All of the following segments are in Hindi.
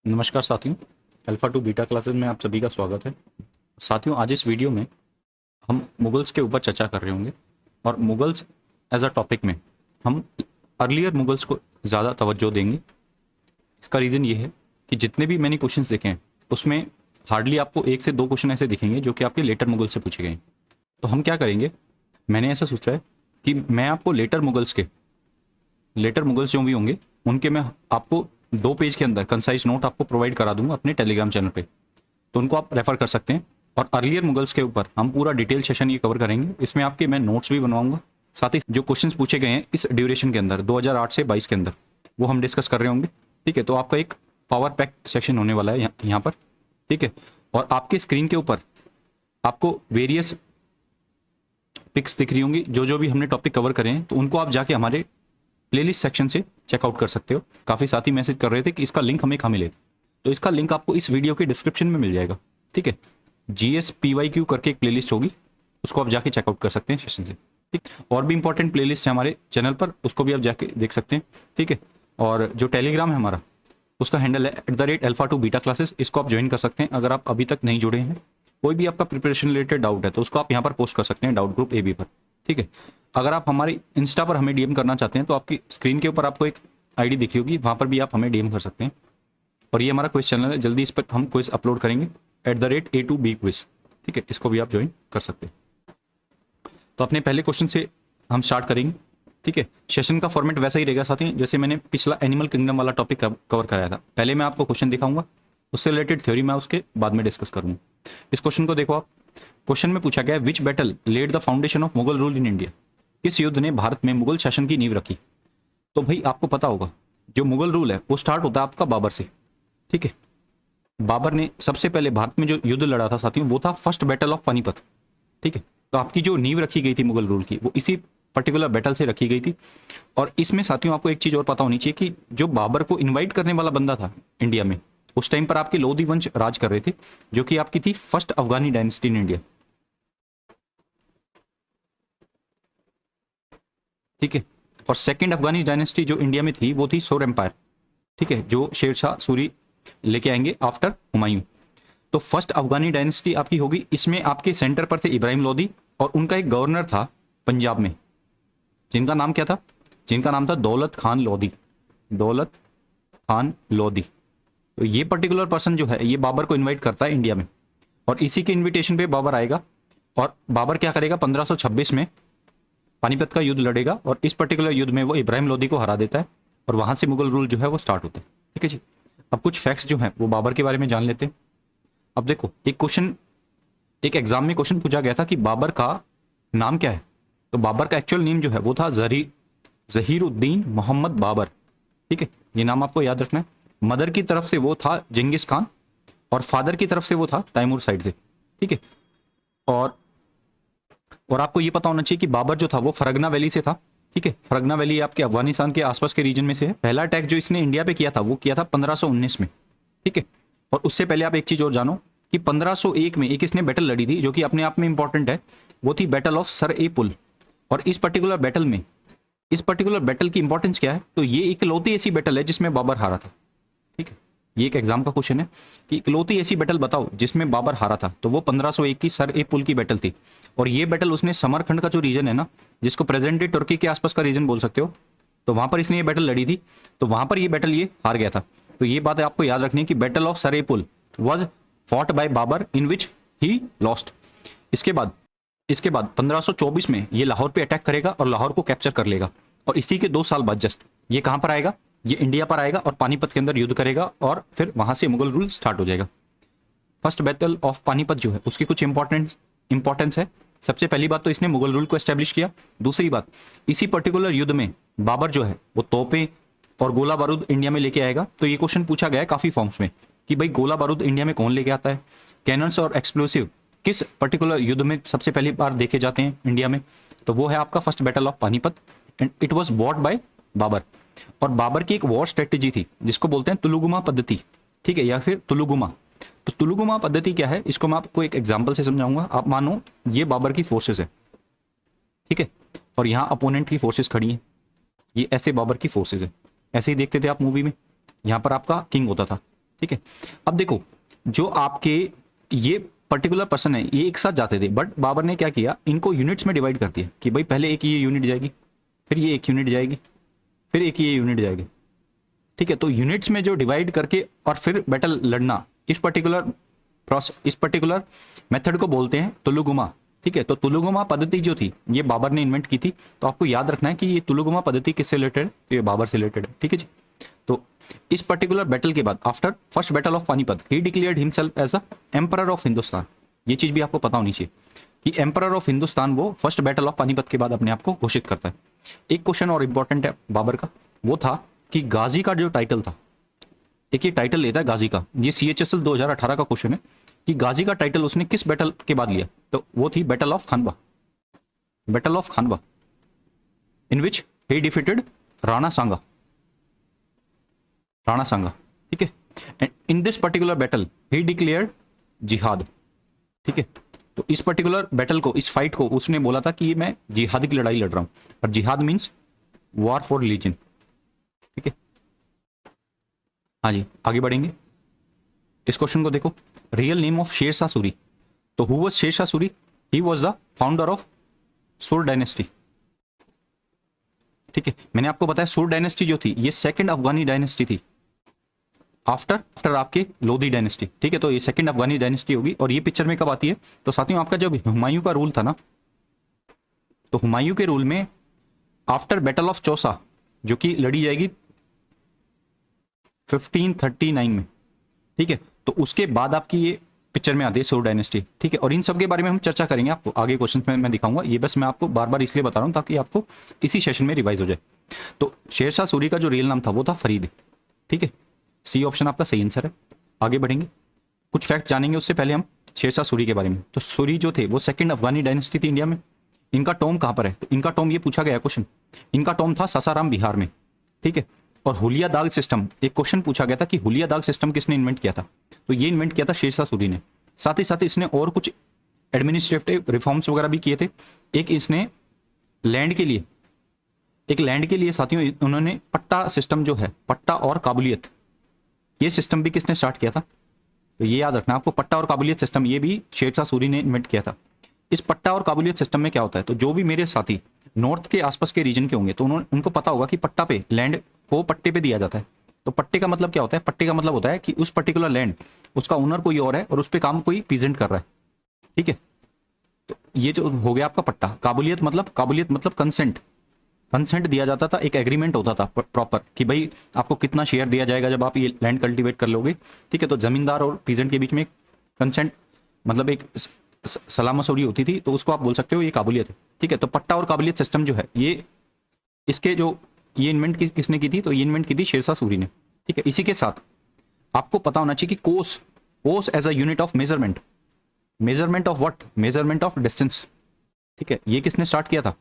नमस्कार साथियों, अल्फ़ा टू बीटा क्लासेस में आप सभी का स्वागत है। साथियों, आज इस वीडियो में हम मुगल्स के ऊपर चर्चा कर रहे होंगे और मुगल्स एज अ टॉपिक में हम अर्लियर मुगल्स को ज़्यादा तवज्जो देंगे। इसका रीज़न ये है कि जितने भी मैंने क्वेश्चंस देखे हैं उसमें हार्डली आपको 1 से 2 क्वेश्चन ऐसे दिखेंगे जो कि आपके लेटर मुगल से पूछे गए हैं। तो हम क्या करेंगे, मैंने ऐसा सोचा है कि मैं आपको लेटर मुगल्स जो भी होंगे उनके मैं आपको 2 पेज के अंदर कंसाइज नोट आपको प्रोवाइड करा दूंगा अपने टेलीग्राम चैनल पे, तो उनको आप रेफर कर सकते हैं। और अर्लियर मुगल्स के ऊपर हम पूरा डिटेल सेशन ये कवर करेंगे। इसमें आपके मैं नोट्स भी बनवाऊंगा, साथ ही जो क्वेश्चंस पूछे गए हैं इस ड्यूरेशन के अंदर 2008 से 22 के अंदर वो हम डिस्कस कर रहे होंगे। ठीक है, तो आपका एक पावर पैक सेशन होने वाला है यहाँ पर। ठीक है, और आपके स्क्रीन के ऊपर आपको वेरियस पिक्स दिख रही होंगी जो जो भी हमने टॉपिक कवर करे हैं, तो उनको आप जाके हमारे प्लेलिस्ट सेक्शन से चेकआउट कर सकते हो। काफ़ी साथी मैसेज कर रहे थे कि इसका लिंक हमें कहाँ मिले, तो इसका लिंक आपको इस वीडियो के डिस्क्रिप्शन में मिल जाएगा। ठीक है, GSPYQ करके एक प्लेलिस्ट होगी, उसको आप जाके चेकआउट कर सकते हैं सेशन से। ठीक, और भी इंपॉर्टेंट प्लेलिस्ट है हमारे चैनल पर, उसको भी आप जाके देख सकते हैं। ठीक है, और जो टेलीग्राम है हमारा उसका हैंडल है @alpha2beta classes, इसको आप ज्वाइन कर सकते हैं अगर आप अभी तक नहीं जुड़े हैं। कोई भी आपका प्रिपरेशन रिलेटेड डाउट है तो उसको आप यहाँ पर पोस्ट कर सकते हैं, डाउट ग्रुप AB पर। ठीक है, अगर आप हमारी इंस्टा पर हमें DM करना चाहते हैं तो आपकी स्क्रीन के ऊपर आपको एक ID दिख रही होगी, वहाँ पर भी आप हमें DM कर सकते हैं। और ये हमारा क्विज चैनल है, जल्दी इस पर हम क्विज अपलोड करेंगे @A2B क्विज। ठीक है, इसको भी आप ज्वाइन कर सकते हैं। तो अपने पहले क्वेश्चन से हम स्टार्ट करेंगे। ठीक है, सेशन का फॉर्मेट वैसा ही रहेगा साथी, जैसे मैंने पिछला एनिमल किंगडम वाला टॉपिक कवर कराया था। पहले मैं आपको क्वेश्चन दिखाऊंगा, उससे रिलेटेड थ्योरी मैं उसके बाद में डिस्कस करूंगा। इस क्वेश्चन को देखो आप। क्वेश्चन में पूछा गया है which battle led the foundation of Mughal rule in India. किस युद्ध ने भारत में मुगल शासन की नींव रखी। तो भाई आपको पता होगा जो मुगल रूल है वो स्टार्ट होता है आपका बाबर से। ठीक है, बाबर ने सबसे पहले भारत में जो युद्ध लड़ा था साथियों वो था फर्स्ट बैटल ऑफ पानीपत। ठीक है, तो आपकी जो नींव रखी गई थी मुगल रूल की वो इसी पर्टिकुलर बैटल से रखी गई थी। और इसमें साथियों आपको एक चीज और पता होनी चाहिए कि जो बाबर को इन्वाइट करने वाला बंदा था इंडिया में, उस टाइम पर आपके लोधी वंश राज कर रहे थे, जो कि आपकी थी first Afghani dynasty in India. ठीक है, और सेकंड अफगानी डायनेस्टी जो इंडिया में थी वो थी सोर एम्पायर। ठीक है, जो शेरशाह सूरी लेके आएंगे आफ्टर हुमायूं। तो फर्स्ट अफगानी डायनेस्टी आपकी होगी, इसमें आपके सेंटर पर थे इब्राहिम लोदी और उनका एक गवर्नर था पंजाब में, जिनका नाम क्या था, जिनका नाम था दौलत खान लोधी। दौलत खान लोधी। तो ये पर्टिकुलर पर्सन जो है ये बाबर को इनवाइट करता है इंडिया में, और इसी के इनविटेशन पे बाबर आएगा। और बाबर क्या करेगा, 1526 में पानीपत का युद्ध लड़ेगा और इस पर्टिकुलर युद्ध में वो इब्राहिम लोदी को हरा देता है और वहां से मुगल रूल जो है वो स्टार्ट होता है। ठीक है जी, अब कुछ फैक्ट्स जो हैं वो बाबर के बारे में जान लेते हैं। अब देखो, एक एग्जाम में क्वेश्चन पूछा गया था कि बाबर का नाम क्या है। तो बाबर का एक्चुअल नेम जो है वो था जहीरुद्दीन मोहम्मद बाबर। ठीक है, ये नाम आपको याद रखना है। मदर की तरफ से वो था जिंगिस खान और फादर की तरफ से वो था तैमूर साइड से। ठीक है, और आपको ये पता होना चाहिए कि बाबर जो था वो फरगना वैली से था। ठीक है, फरगना वैली आपके अफगानिस्तान के आसपास के रीजन में से है। पहला अटैक जो इसने इंडिया पे किया था वो किया था 1519 में। ठीक है, और उससे पहले आप एक चीज और जानो कि 1501 में एक इसने बैटल लड़ी थी जो कि अपने आप में इंपॉर्टेंट है, वो थी बैटल ऑफ सर ए पुल। और इस पर्टिकुलर बैटल की इंपॉर्टेंस क्या है, तो ये इकलौती ऐसी बैटल है जिसमें बाबर हारा था। ठीक है, ये एक एग्जाम का क्वेश्चन है कि इकलौती ऐसी बैटल बताओ जिसमें बाबर हारा था, तो वो 1501 की सर ए पुल की बैटल थी। और ये बैटल उसने समरखंड का जो रीजन है ना, जिसको प्रेजेंट डे तुर्की के आसपास का रीजन बोल सकते हो, तो वहां पर इसने ये बैटल लड़ी थी। तो वहां पर ये बैटल ये हार गया था। तो ये बात आपको याद रखनी है कि battle of Sar e Pul was fought by Babur in which he lost. इसके बाद 1524 में ये लाहौर पे अटैक करेगा और लाहौर को कैप्चर कर लेगा। और इसी के 2 साल बाद जस्ट ये कहां पर आएगा, ये इंडिया पर आएगा और पानीपत के अंदर युद्ध करेगा और फिर वहां से मुगल रूल स्टार्ट हो जाएगा। फर्स्ट बैटल ऑफ पानीपत जो है उसकी कुछ इंपॉर्टेंस है। सबसे पहली बात तो इसने मुगल रूल को एस्टेब्लिश किया। दूसरी बात, इसी पर्टिकुलर युद्ध में बाबर जो है वो तोपें और गोला बारूद इंडिया में लेके आएगा। तो ये क्वेश्चन पूछा गया है काफी फॉर्म्स में कि भाई गोला बारूद इंडिया में कौन लेके आता है, कैनन्स और एक्सप्लोसिव किस पर्टिकुलर युद्ध में सबसे पहली बार देखे जाते हैं इंडिया में, तो वो है आपका first battle of Panipat and it was fought by Babur. और बाबर की एक वॉर स्ट्रेटेजी थी जिसको बोलते हैं तुलुगुमा पद्धति। ठीक है, या फिर तुलुगुमा। तो तुलुगुमा पद्धति क्या है, इसको मैं आपको एक एग्जांपल से समझाऊंगा। आप मानो ये बाबर की फोर्सेस है, ठीक है, और यहाँ अपोनेंट की फोर्सेस खड़ी हैं, ये ऐसे बाबर की फोर्सेस है। ऐसे ही देखते थे आप मूवी में, यहाँ पर आपका किंग होता था। ठीक है। अब देखो, जो आपके ये पर्टिकुलर पर्सन है, ये एक साथ जाते थे, बट बाबर ने क्या किया, इनको यूनिट्स में डिवाइड कर दिया कि भाई पहले एक ये यूनिट जाएगी, फिर ये एक यूनिट जाएगी, फिर एक ये यूनिट जाएगी। ठीक है, तो यूनिट्स में जो डिवाइड करके और फिर बैटल लड़ना, इस पर्टिकुलर मेथड को बोलते हैं तुलुगुमा। ठीक है, तो तुलुगुमा पद्धति जो थी ये बाबर ने इन्वेंट की थी। तो आपको याद रखना है कि ये तुलुगुमा पद्धति किससे रिलेटेड है, ये बाबर से रिलेटेड है। ठीक है जी। तो इस पर्टिकुलर बैटल के बाद, after first battle of Panipat, he declared himself as a emperor of Hindustan. ये चीज भी आपको पता होनी चाहिए कि एम्परर ऑफ हिंदुस्तान वो फर्स्ट बैटल ऑफ पानीपत के बाद अपने आप को घोषित करता है। एक क्वेश्चन और इंपॉर्टेंट है बाबर का, वो था कि गाजी का जो टाइटल था, एक ये टाइटल लेता है गाजी का, ये CHSL 2018 का क्वेश्चन है कि गाजी का टाइटल उसने किस बैटल के बाद लिया, तो वो थी battle of Khanwa. Battle of Khanwa in which he defeated Rana Sanga. Rana Sanga, ठीक है। And in this particular battle he declared जिहाद। ठीक है, तो इस पर्टिकुलर बैटल को, इस फाइट को उसने बोला था कि मैं जिहाद की लड़ाई लड़ रहा हूं, और जिहाद मीन्स वॉर फॉर रिलीजन। ठीक है, हाँ जी, आगे बढ़ेंगे। इस क्वेश्चन को देखो, real name of Sher Shah Suri. तो who was Sher Shah Suri? He was the founder of Sur dynasty. ठीक है, मैंने आपको बताया सुर डायनेस्टी जो थी ये सेकंड अफगानी डायनेस्टी थी आफ्टर आपके लोधी डायनेस्टी। ठीक है, तो ये सेकंड अफगानी डायनेस्टी होगी। और ये पिक्चर में कब आती है? तो साथियों आपका जब हुमायूं का रूल था ना, तो हुमायूं के रूल में आफ्टर बैटल ऑफ चौसा, जो कि लड़ी जाएगी 1539 में। ठीक है, तो उसके बाद आपकी ये पिक्चर में आती है सुर डायनेस्टी। ठीक है, और इन सब के बारे में हम चर्चा करेंगे, आपको आगे क्वेश्चन में मैं दिखाऊंगा। ये बस मैं आपको बार बार इसलिए बता रहा हूं ताकि आपको इसी सेशन में रिवाइज हो जाए। तो शेरशाह सूरी का जो रियल नाम था वो था फरीद। ठीक है, सी ऑप्शन आपका सही आंसर है। आगे बढ़ेंगे, कुछ फैक्ट जानेंगे उससे पहले हम शेरशाह सूरी के बारे में। तो सूरी जो थे वो सेकंड अफगानी डायनेस्टी थी इंडिया में। इनका टॉम कहाँ पर है? तो इनका टॉम, ये पूछा गया क्वेश्चन, इनका टॉम था सासाराम, बिहार में। ठीक है, और हुलिया दाग सिस्टम, एक क्वेश्चन पूछा गया था कि हुलिया दाग सिस्टम किसने इन्वेंट किया था? तो ये इन्वेंट किया था शेरशाह सूरी ने। साथ ही साथ इसने और कुछ एडमिनिस्ट्रेटिव रिफॉर्म्स वगैरह भी किए थे। एक इसने लैंड के लिए साथियों उन्होंने पट्टा सिस्टम जो है, पट्टा और काबुलियत, ये सिस्टम भी किसने स्टार्ट किया था? तो ये याद रखना आपको, पट्टा और काबुलियत सिस्टम ये भी शेरशाह सूरी ने इन्वेंट किया था। इस पट्टा और काबुलियत सिस्टम में क्या होता है? तो जो भी मेरे साथी नॉर्थ के आसपास के रीजन के होंगे तो उनको पता होगा कि पट्टा पे, लैंड को पट्टे पे दिया जाता है। तो पट्टे का मतलब क्या होता है? पट्टे का मतलब होता है कि उस पर्टिकुलर लैंड, उसका ओनर कोई और है और उस पर काम कोई पीजेंट कर रहा है। ठीक है, तो ये जो हो गया आपका पट्टा। काबुलियत मतलब कंसेंट दिया जाता था, एक एग्रीमेंट होता था प्रॉपर कि भाई आपको कितना शेयर दिया जाएगा जब आप ये लैंड कल्टीवेट कर लोगे। ठीक है, तो जमींदार और पीजेंट के बीच में एक कंसेंट, मतलब एक सलाह मशवरी होती थी, तो उसको आप बोल सकते हो ये काबुलियत है। ठीक है, तो पट्टा और काबुलियत सिस्टम जो है ये ये इन्वेंट किसने की थी? तो ये इन्वेंट की थी शेरशाह सूरी ने। ठीक है, इसी के साथ आपको पता होना चाहिए कि कोस as a unit of measurement of what? Measurement of distance. ठीक है, ये किसने स्टार्ट किया था?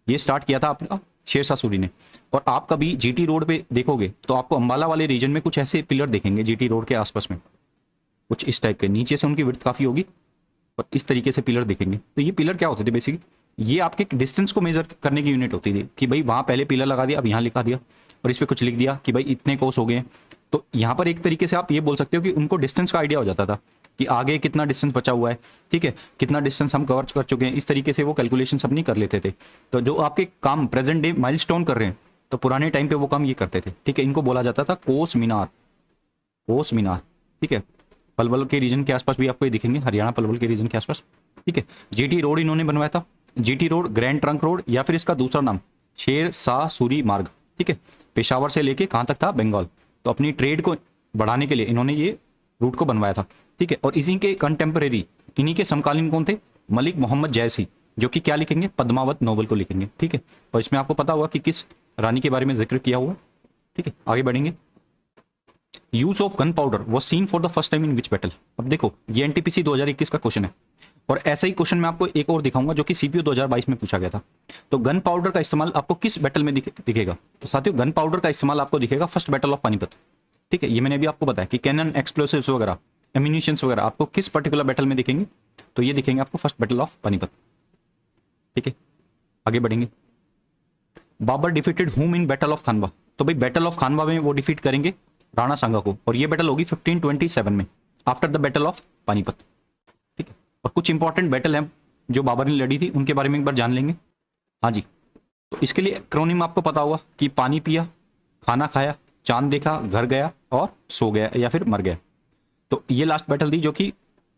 ये स्टार्ट किया था आपका शेरशाह सूरी ने। और आप कभी जीटी रोड पे देखोगे तो आपको अंबाला वाले रीजन में कुछ ऐसे पिलर देखेंगे जीटी रोड के आसपास में, कुछ इस टाइप के, नीचे से उनकी विड्थ काफी होगी और इस तरीके से पिलर दिखेंगे। तो ये पिलर क्या होते थे? बेसिकली ये आपके डिस्टेंस को मेजर करने की यूनिट होती थी कि भाई वहां पहले पिलर लगा दिया, अब यहाँ लिखा दिया और इस पर कुछ लिख दिया कि भाई इतने कोस हो गए हैं। तो यहाँ पर एक तरीके से आप ये बोल सकते हो कि उनको डिस्टेंस का आइडिया हो जाता था कि आगे कितना डिस्टेंस बचा हुआ है। ठीक है, कितना डिस्टेंस हम कवर कर चुके हैं, इस तरीके से वो कैलकुलेशन सब नहीं कर लेते थे। तो जो आपके काम प्रेजेंट डे माइलस्टोन कर रहे हैं, तो पुराने टाइम पे वो काम ये करते थे। ठीक है, इनको बोला जाता था कोस मीनार। ठीक है, पलवल के रीजन के आसपास भी आपको ये दिखेंगे, हरियाणा पलवल के रीजन के आसपास। ठीक है, जीटी रोड इन्होंने बनवाया था, GT road, grand trunk road, या फिर इसका दूसरा नाम शेरशाह सूरी मार्ग। ठीक है, पेशावर से लेके कहाँ तक था? बंगाल। तो अपनी ट्रेड को बढ़ाने के लिए इन्होंने ये रूट को बनवाया था। ठीक है, और इसी के कंटेम्परेरी, इन्हीं के समकालीन कौन थे? मलिक मोहम्मद जैसी, जो कि क्या लिखेंगे? पद्मावत नोवेल को लिखेंगे। ठीक है, और इसमें आपको पता होगा कि किस रानी के बारे में जिक्र किया हुआ। ठीक है, आगे बढ़ेंगे। Use of gun powder was seen for the first time in which battle? अब देखो, ये एनटीपीसी 2021 का क्वेश्चन है, और ऐसा ही क्वेश्चन मैं आपको एक और दिखाऊंगा जो कि सीपीयू 2022 में पूछा गया था। तो गन पाउडर का इस्तेमाल आपको किस बैटल में दिखेगा? तो साथियों, गन पाउडर का इस्तेमाल आपको दिखेगा फर्स्ट बैटल ऑफ पानीपत। ठीक है, ये मैंने अभी आपको बताया कि कैनन, एक्सप्लोसिव्स वगैरह, एम्यूनिशंस वगैरह आपको किस पर्टिकुलर बैटल में दिखेंगे? तो ये दिखेंगे आपको फर्स्ट बैटल ऑफ पानीपत। ठीक है, आगे बढ़ेंगे। बाबर डिफीटेड हुम इन बैटल ऑफ खानवा? तो भाई बैटल ऑफ खानवा में वो डिफीट करेंगे राणा सांगा को, और ये बैटल होगी 1527 में after the battle of Panipat. ठीक है, और कुछ इंपॉर्टेंट बैटल हैं जो बाबर ने लड़ी थी, उनके बारे में एक बार जान लेंगे। हाँ जी, तो इसके लिए एक्रोनिम आपको पता होगा कि पानी पिया, खाना खाया, चांद देखा, घर गया और सो गया या फिर मर गया। तो ये लास्ट बैटल थी जो कि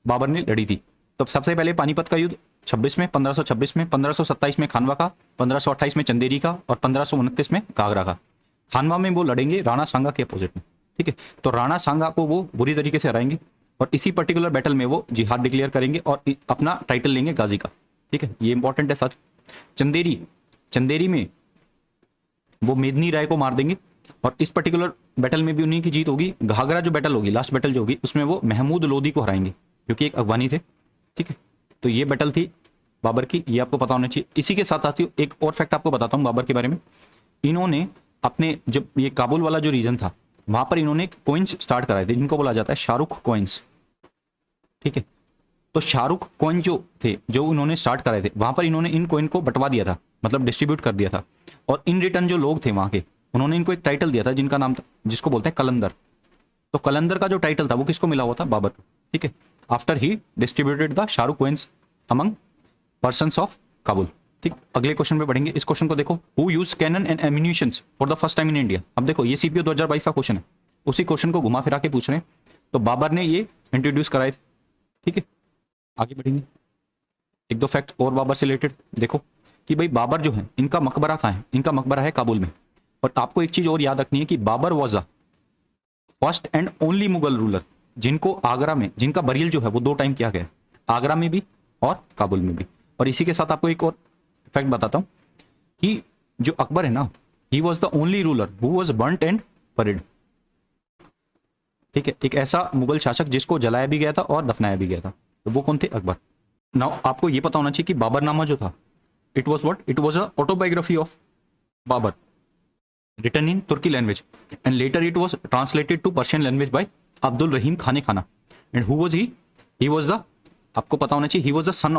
बाबर ने लड़ी थी। तो सबसे पहले पानीपत का युद्ध 26 में, 1526 में, 1527 में खानवा का, 1528 में चंदेरी का और 1529 में घाघरा का। खानवा में वो लड़ेंगे राणा सांगा के अपोजिट में। ठीक है, तो राणा सांगा को वो बुरी तरीके से हराएंगे और इसी पर्टिकुलर बैटल में वो जिहाद डिक्लेयर करेंगे और अपना टाइटल लेंगे गाजी का। ठीक है, ये इंपॉर्टेंट है सर। चंदेरी में वो मेदिनी राय को मार देंगे और इस पर्टिकुलर बैटल में भी उन्हीं की जीत होगी। घाघरा जो बैटल होगी, लास्ट बैटल जो होगी, उसमें वो महमूद लोदी को हराएंगे क्योंकि एक अफगानी थे। ठीक है, तो ये बैटल थी बाबर की, ये आपको पता होना चाहिए। इसी के साथ साथ एक और फैक्ट आपको बताता हूँ बाबर के बारे में। इन्होंने अपने जब ये काबुल वाला जो रीजन था वहां पर इन्होंने कॉइन्स स्टार्ट कराए थे जिनको बोला जाता है शाहरुख कॉइन्स। ठीक है, तो शाहरुख कॉइन जो थे जो उन्होंने स्टार्ट कराए थे वहां पर इन्होंने इन कॉइन को बंटवा दिया था, मतलब डिस्ट्रीब्यूट कर दिया था। और इन रिटर्न जो लोग थे वहां के, उन्होंने इनको एक टाइटल दिया था जिनका नाम था, जिसको बोलते हैं कलंदर। तो कलंदर का जो टाइटल था वो किसको मिला हुआ था? बाबर को। ठीक है, after he distributed the Shahrukh coins among persons of Kabul. ठीक, अगले क्वेश्चन पे बढ़ेंगे। इस क्वेश्चन को देखो, who used cannon and ammunitions for the first time in India. अब देखो ये सीपीओ 2022 का क्वेश्चन है, उसी क्वेश्चन को घुमा फिरा के पूछ रहे हैं। तो बाबर ने ये इंट्रोड्यूस कराए थे। ठीक है, आगे बढ़ेंगे। एक दो फैक्ट और बाबर से रिलेटेड देखो कि भाई बाबर जो है, इनका मकबरा कहाँ है? इनका मकबरा है काबुल में। और आपको एक चीज और याद रखनी है कि Babur was a first and only Mughal ruler जिनको आगरा में, जिनका बरियल जो है वो 2 टाइम किया गया, आगरा में भी और काबुल में भी। और इसी के साथ आपको एक और फैक्ट बताता हूं कि जो अकबर है ना, ही was the only ruler who was burnt and buried. ठीक है, एक ऐसा मुगल शासक जिसको जलाया भी गया था और दफनाया भी गया था। तो वो कौन थे? अकबर। नाउ आपको ये पता होना चाहिए कि बाबरनामा जो था, it was what? It was a autobiography of Babur written in Turki language and later it was translated to Persian language by Abdul Rahim Khane Khana. And who was he? He was the, आपको पता होना चाहिए, he was the son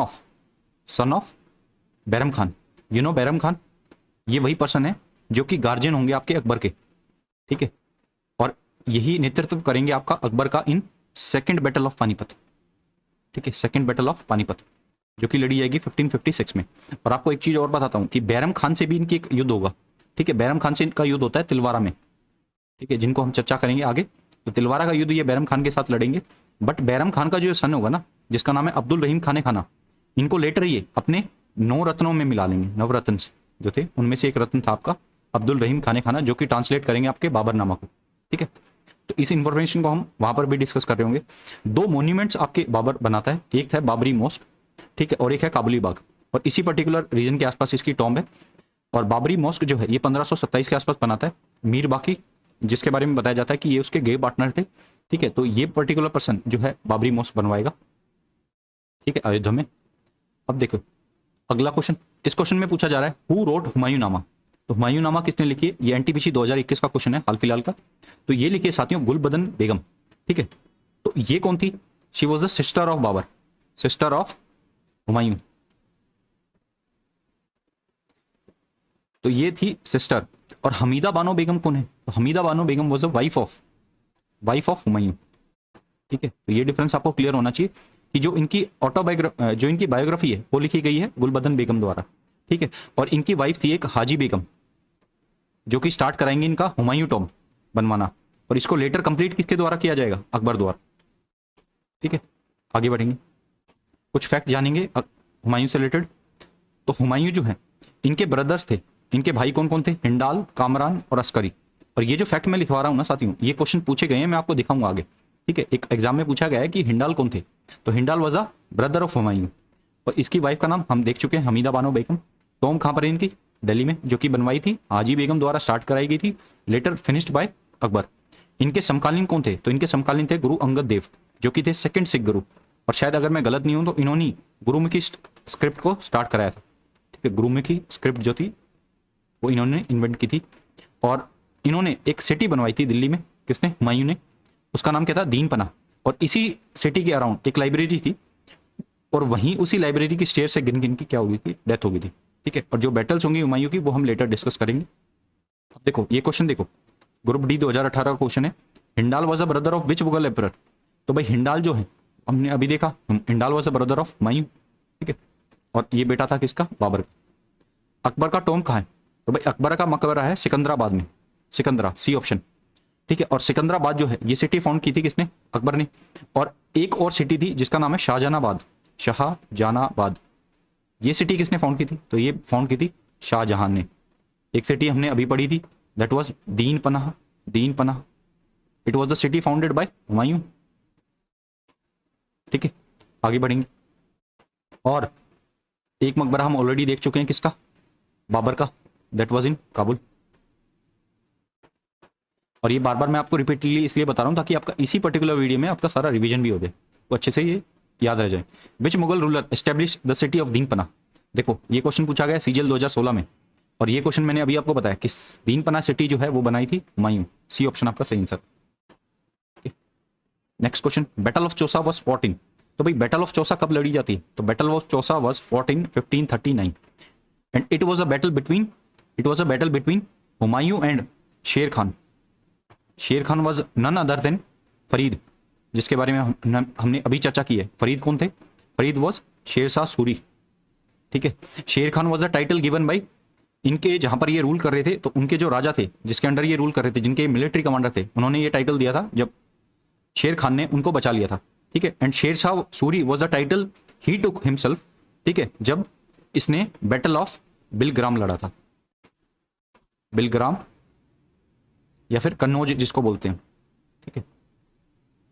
of Bairam Khan. You know Bairam Khan? ये वही पर्सन है जो कि गार्जियन होंगे आपके अकबर के। ठीक है, और यही नेतृत्व करेंगे आपका अकबर का in second battle of Panipat. ठीक है, सेकेंड बैटल ऑफ पानीपत जो कि लड़ी जाएगी 1556 में। और आपको एक चीज और बताता हूं कि बैरम खान से भी इनकी एक युद्ध होगा। ठीक है, बैरम खान से इनका युद्ध होता है तिलवारा में। ठीक है, जिनको हम चर्चा करेंगे आगे। तो तिलवारा का युद्ध ये बैरम खान के साथ लड़ेंगे। बट बैरम खान का जो सन होगा ना, जिसका नाम है अब्दुल रहीम खाने खाना, इनको लेटर ये अपने 9 रत्नों में मिला लेंगे। नवरत्न जो थे उनमें से एक रत्न था आपका अब्दुल रहीम खाने खाना, जो कि ट्रांसलेट करेंगे आपके बाबरनामा को। ठीक है, तो इस इंफॉर्मेशन को हम वहां पर भी डिस्कस कर रहे होंगे। 2 मॉन्यूमेंट्स आपके बाबर बनाता है, एक है बाबरी मॉस्क, ठीक है, और एक है काबुली बाग। और इसी पर्टिकुलर रीजन के आसपास इसकी टॉम्ब है। और बाबरी मॉस्क जो है ये 1527 के आसपास बनाता है मीर बाकी, जिसके बारे में बताया जाता है कि ये उसके गे पार्टनर थे। ठीक है, तो ये पर्टिकुलर पर्सन जो है बाबरी मॉस्क बनवाएगा। ठीक है, अयोध्या में। अब देखो अगला क्वेश्चन, इस क्वेश्चन में पूछा जा रहा है हु रोट हुमायूं नामा। तो हुमायूं नामा किसने लिखी है? ये एनटीपीसी 2021 का क्वेश्चन है हाल फिलहाल का। तो ये लिखी है साथियों गुलबदन बेगम। ठीक है, तो ये कौन थी? She was the sister of Babur, sister of Humayun. तो ये थी सिस्टर। और हमीदा बानो बेगम कौन है? तो Hamida Bano Begum was the wife of Humayun. ठीक है, तो ये डिफरेंस आपको क्लियर होना चाहिए कि जो इनकी जो इनकी बायोग्राफी है वो लिखी गई है गुलबदन बेगम द्वारा। ठीक है, और इनकी वाइफ थी एक हाजी बेगम, जो कि स्टार्ट कराएंगे इनका हुमायूं टॉम्ब बनवाना। और इसको लेटर कंप्लीट किसके द्वारा किया जाएगा? अकबर द्वारा। ठीक है, आगे बढ़ेंगे, कुछ फैक्ट जानेंगे हुमायूं से रिलेटेड। तो हुमायूं जो है इनके ब्रदर्स थे, इनके भाई कौन कौन थे? हिंडाल, कामरान और अस्करी। और ये जो फैक्ट मैं लिखवा रहा हूं ना साथियों, ये क्वेश्चन पूछे गए हैं, मैं आपको दिखाऊंगा आगे। ठीक है, एक एग्जाम में पूछा गया है कि हिंडाल कौन थे, तो Hindal was a brother of Humayun. और इसकी वाइफ का नाम हम देख चुके हैं, हमीदा बानो बेगम। टॉम कहां पर है इनकी? दिल्ली में, जो कि बनवाई थी हाजी बेगम द्वारा, स्टार्ट कराई गई थी, लेटर फिनिश्ड बाय अकबर। इनके समकालीन कौन थे? तो इनके समकालीन थे गुरु अंगद देव, जो कि थे सेकंड सिख गुरु। और शायद अगर मैं गलत नहीं हूं तो इन्होंने गुरुमुखी स्क्रिप्ट को स्टार्ट कराया था। ठीक है, गुरुमुखी स्क्रिप्ट जो थी वो इन्होंने इन्वेंट की थी। और इन्होंने एक सिटी बनवाई थी दिल्ली में, किसने? हुमायूं ने। उसका नाम क्या था? दीन पना। और इसी सिटी के अराउंड एक लाइब्रेरी थी, और वहीं उसी लाइब्रेरी की स्टेयर से गिन गिन की क्या हो गई थी? डेथ हो गई थी। ठीक है, और जो बैटल्स होंगी हुमायूं की वो हम लेटर डिस्कस करेंगे। अब देखो ये क्वेश्चन देखो, ग्रुप डी 2018 का क्वेश्चन है। Hindal was a brother of which Mughal emperor? तो भाई हिंडाल जो है हमने अभी देखा, Hindal was a brother of Humayun, ठीक है, और ये बेटा था किसका? बाबर। अकबर का टॉम कहाँ है? तो भाई अकबर का मकबरा है सिकंदराबाद में, सिकंदरा, सी ऑप्शन, ठीक है। और सिकंदराबाद जो है ये सिटी फाउंड की थी किसने? अकबर ने। और एक और सिटी थी जिसका नाम है शाहजहानाबाद, शाहजहानाबाद, ये सिटी किसने फाउंड की थी? तो ये फाउंड की थी शाहजहां ने। एक सिटी हमने अभी पढ़ी थी, दैट वाज दीन पनाह, दीन पनाह, it was the city founded by Humayun, ठीक है। आगे बढ़ेंगे, और एक मकबरा हम ऑलरेडी देख चुके हैं किसका? बाबर का, दैट वाज इन काबुल। और ये बार बार मैं आपको रिपीटली इसलिए बता रहा हूँ ताकि आपका इसी पर्टिकुलर वीडियो में आपका सारा रिवीजन भी हो जाए, तो अच्छे से ये याद रह जाए। Which Mughal ruler establish the city of Din Panah? देखो ये क्वेश्चन पूछा गया सीजीएल 2016 में, और ये क्वेश्चन मैंने अभी आपको बताया किस दीन पनाह सिटी जो है वो बनाई थी हुमायूं, सी ऑप्शन आपका सही answer. Next question, battle of Chausa was fought इन? तो भाई बैटल ऑफ चौसा कब लड़ी जाती है? तो battle of Chausa was fought in 1539 and it was a battle between Humayun and Sher Khan. Sher Khan was none other than Farid, जिसके बारे में हमने अभी चर्चा की है। फरीद कौन थे? फरीद वाज शेरशाह सूरी, ठीक है। शेर Khan was a title given bye, इनके जहां पर ये रूल कर रहे थे तो उनके जो राजा थे जिसके अंडर ये रूल कर रहे थे, जिनके मिलिट्री कमांडर थे, उन्होंने ये टाइटल दिया था जब शेर खान ने उनको बचा लिया था, ठीक है। And Sher Shah Suri was the title he took himself, ठीक है, जब इसने बैटल ऑफ बिलग्राम लड़ा था, बिलग्राम या फिर कन्नौज जिसको बोलते हैं, ठीक है।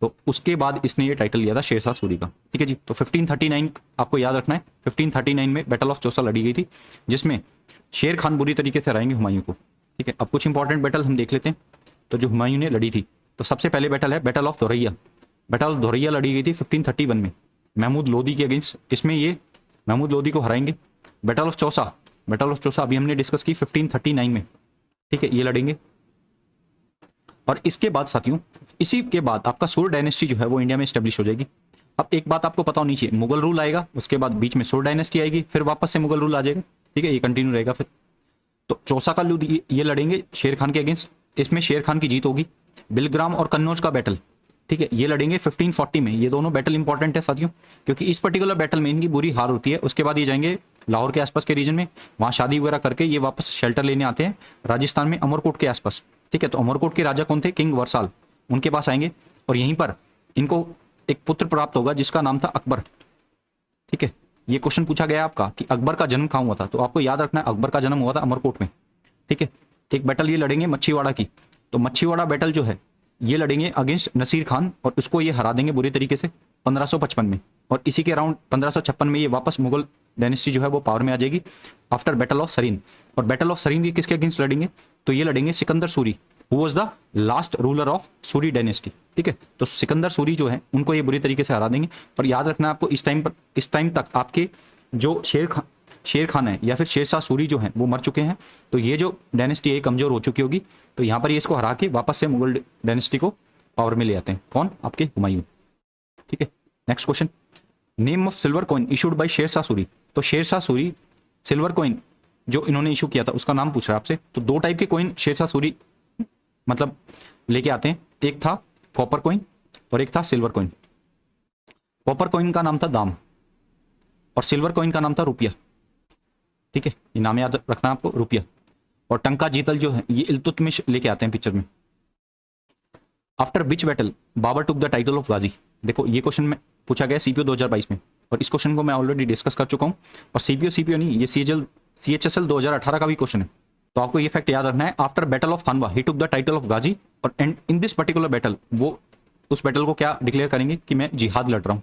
तो उसके बाद इसने ये टाइटल लिया था शेरशाह सूरी का, ठीक है जी। तो 1539 आपको याद रखना है, 1539 में बैटल ऑफ चौसा लड़ी गई थी जिसमें शेर खान बुरी तरीके से हराएंगे हुमायूं को, ठीक है। अब कुछ इंपॉर्टेंट बैटल हम देख लेते हैं। तो जो हुमायूं ने लड़ी थी, तो सबसे पहले बैटल है battle of Dhoraiya. Battle of Dhoraiya लड़ी गई थी 1531 में महमूद लोदी के अगेंस्ट, इसमें ये महमूद लोदी को हराएंगे। Battle of Chausa, battle of Chausa अभी हमने डिस्कस की 1539 में, ठीक है, ये लड़ेंगे। और इसके बाद साथियों, इसी के बाद आपका सोर डायनेस्टी जो है वो इंडिया में स्टेब्लिश हो जाएगी। अब एक बात आपको पता होनी चाहिए, मुगल रूल आएगा, उसके बाद बीच में सोर डायनेस्टी आएगी, फिर वापस से मुगल रूल आ जाएगा, ठीक है, ये कंटिन्यू रहेगा। फिर तो चौसा का लूद ये लड़ेंगे शेर खान के अगेंस्ट, इसमें शेर खान की जीत होगी। बिलग्राम और कन्नौज का बैटल, ठीक है, ये लड़ेंगे 1540 में। ये दोनों बैटल इंपॉर्टेंट है साथियों, क्योंकि इस पर्टिकुलर बैटल में इनकी बुरी हार होती है। उसके बाद ये जाएंगे लाहौर के आसपास के रीजन में, वहाँ शादी वगैरह करके ये वापस शेल्टर लेने आते हैं राजस्थान में अमरकोट के आसपास, ठीक है। तो अमरकोट के राजा कौन थे? किंग वरसाल, उनके पास आएंगे और यहीं पर इनको एक पुत्र प्राप्त होगा जिसका नाम था अकबर, ठीक है। ये क्वेश्चन पूछा गया आपका कि अकबर का जन्म कहाँ हुआ था, तो आपको याद रखना है अकबर का जन्म हुआ था अमरकोट में, ठीक है। एक बैटल ये लड़ेंगे मच्छीवाड़ा की, तो मच्छीवाड़ा बैटल जो है ये लड़ेंगे अगेंस्ट नसीर खान और उसको ये हरा देंगे बुरी तरीके से 1555 में। और इसी के अराउंड 1556 में ये वापस मुगल डायनेस्टी जो है वो पावर में आ जाएगी आफ्टर बैटल ऑफ सरीन। और बैटल ऑफ सरीन की किसके अगेंस्ट लड़ेंगे? तो ये लड़ेंगे Sikandar Suri, who was the last ruler of Suri dynasty, ठीक है। तो सिकंदर सूरी जो है उनको ये बुरी तरीके से हरा देंगे। और याद रखना आपको इस टाइम तक आपके जो शेर खान है या फिर शेरशाह सूरी जो है वो मर चुके हैं, तो ये जो डायनेस्टी है कमजोर हो चुकी होगी। तो यहाँ पर ये इसको हरा के वापस से मुगल डायनेस्टी को पावर में ले आते हैं। कौन? आपके हुमायूं, ठीक है। Next question, name of silver coin issued by Sher Shah Suri. तो शेरशाह सूरी सिल्वर कॉइन जो इन्होंने इशू किया था उसका नाम पूछ रहा है आपसे। तो दो टाइप के कॉइन शेरशाह सूरी मतलब लेके आते हैं, एक था कॉपर कॉइन और एक था सिल्वर कॉइन। कॉपर कॉइन का नाम था दाम और सिल्वर कॉइन का नाम था रुपया, ठीक है, ये नाम याद रखना आपको, रुपया। और टंका जीतल जो है ये इल्तुतमिश लेके आते हैं पिक्चर में। After which battle Babur took the title of Ghazi. देखो ये क्वेश्चन में पूछा गया सीपीओ 2022 में, और इस क्वेश्चन को मैं ऑलरेडी डिस्कस कर चुका हूँ। और सीपीओ नहीं, ये CHSL 2018 का भी क्वेश्चन है। तो आपको ये फैक्ट याद रखना है, after battle of Khanwa he took the title of Ghazi. और and in this particular battle वो उस बैटल को क्या डिक्लेयर करेंगे कि मैं जिहाद लड़ रहा हूँ।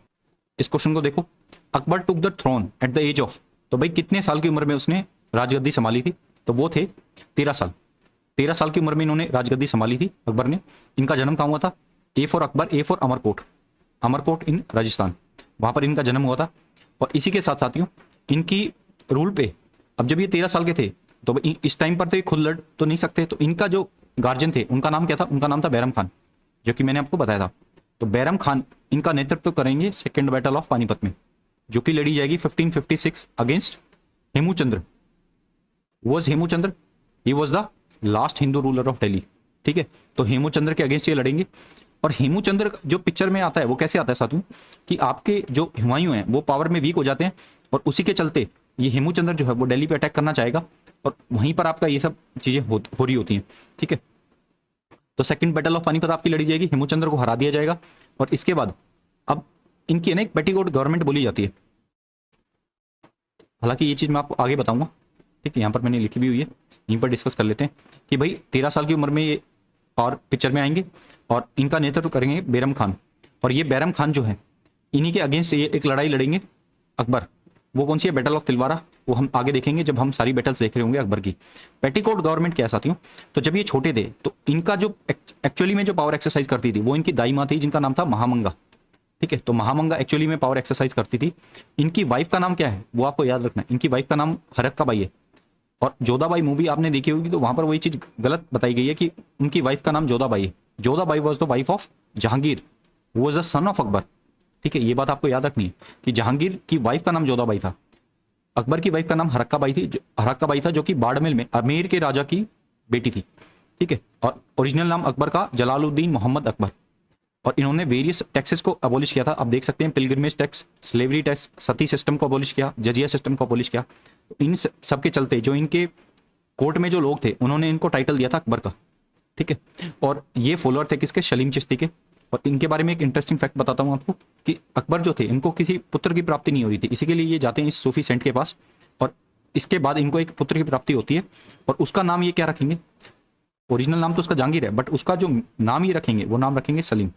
इस क्वेश्चन को देखो, Akbar took the throne at the age of, तो भाई कितने साल की उम्र में उसने राजगद्दी संभाली थी? तो वो थे 13 साल। 13 साल की उम्र में इन्होंने राजगद्दी संभाली थी अकबर ने। इनका जन्म कहाँ हुआ था? A for Akbar, A for Amarkot, Amarkot in Rajasthan, वहां पर इनका जन्म हुआ था। और इसी के साथ साथियों इनकी रूल पे, अब जब ये 13 साल के थे तो इस टाइम पर तो ये खुद लड़ तो नहीं सकते, तो इनका जो गार्जियन थे उनका नाम क्या था? उनका नाम था बैरम खान, जो कि मैंने आपको बताया था। तो बैरम खान इनका नेतृत्व करेंगे सेकेंड बैटल ऑफ पानीपत में, जो कि लड़ी जाएगी 1556 against Hemuchandra. Was Hemuchandra, he was the last Hindu ruler of Delhi ठीक है। तो हेमूचंद्र के अगेंस्ट ये लड़ेंगे। और हेमूचंद्र जो पिक्चर में आता है वो कैसे आता है साथियों, कि आपके जो हुमायूं हैं वो पावर में वीक हो जाते हैं, और उसी के चलते ये हेमूचंद्र जो है वो दिल्ली पे अटैक करना चाहेगा, और वहीं पर आपका ये सब चीजें हो रही होती हैं। ठीक है। तो सेकंड बैटल ऑफ पानीपत आपकी लड़ी जाएगी, हेमूचंद्र को हरा दिया जाएगा। और इसके बाद अब इनकी ना एक पेटीकोट गवर्नमेंट बोली जाती है, हालांकि ये चीज मैं आपको आगे बताऊंगा। ठीक है, यहाँ पर मैंने लिखी भी हुई है, यहीं पर डिस्कस कर लेते हैं कि भाई 13 साल की उम्र में ये पावर पिक्चर में आएंगे और इनका नेतृत्व करेंगे बैरम खान। और ये बैरम खान जो है इन्हीं के अगेंस्ट ये एक लड़ाई लड़ेंगे अकबर। वो कौन सी है, बैटल ऑफ तिलवारा, वो हम आगे देखेंगे जब हम सारी बैटल्स देख रहे होंगे अकबर की। पेटीकोट गवर्नमेंट क्या है साथियों, तो जब ये छोटे थे तो इनका जो एक्चुअली में जो पावर एक्सरसाइज करती थी वो इनकी दाई माँ थी, जिनका नाम था महामंगा। ठीक है, तो महामंगा एक्चुअली में पावर एक्सरसाइज करती थी। इनकी वाइफ का नाम क्या है वो आपको याद रखना है, इनकी वाइफ का नाम हरक्का बाई है। और जोधाबाई मूवी आपने देखी होगी तो वहां पर वही चीज गलत बताई गई है कि उनकी वाइफ का नाम जोधाबाई है। Jodhabai was the wife of Jahangir, वो was the son of Akbar. ठीक है, ये बात आपको याद रखनी है कि जहांगीर की वाइफ का नाम जोधाबाई था, अकबर की वाइफ का नाम हरक्का बाई थी, हरक्का बाई था, जो कि बाड़मेर में अमेर के राजा की बेटी थी। ठीक है, और ओरिजिनल नाम अकबर का जलालुद्दीन मोहम्मद अकबर। और इन्होंने वेरियस टैक्सेस को अबॉलिश किया था। आप देख सकते हैं पिलग्रिमेज टैक्स, स्लेवरी टैक्स, सती सिस्टम को अबॉलिश किया, जजिया सिस्टम को अबॉलिश किया। इन सब के चलते जो इनके कोर्ट में जो लोग थे उन्होंने इनको टाइटल दिया था अकबर का। ठीक है, और ये फॉलोअर थे किसके, सलीम चिश्ती के। और इनके बारे में एक इंटरेस्टिंग फैक्ट बताता हूँ आपको कि अकबर जो थे इनको किसी पुत्र की प्राप्ति नहीं हो रही थी, इसी के लिए ये जाते हैं इस सूफी सेंट के पास, और इसके बाद इनको एक पुत्र की प्राप्ति होती है। और उसका नाम ये क्या रखेंगे, ओरिजिनल नाम तो उसका जहांगीर है, बट उसका जो नाम ये रखेंगे वो नाम रखेंगे सलीम।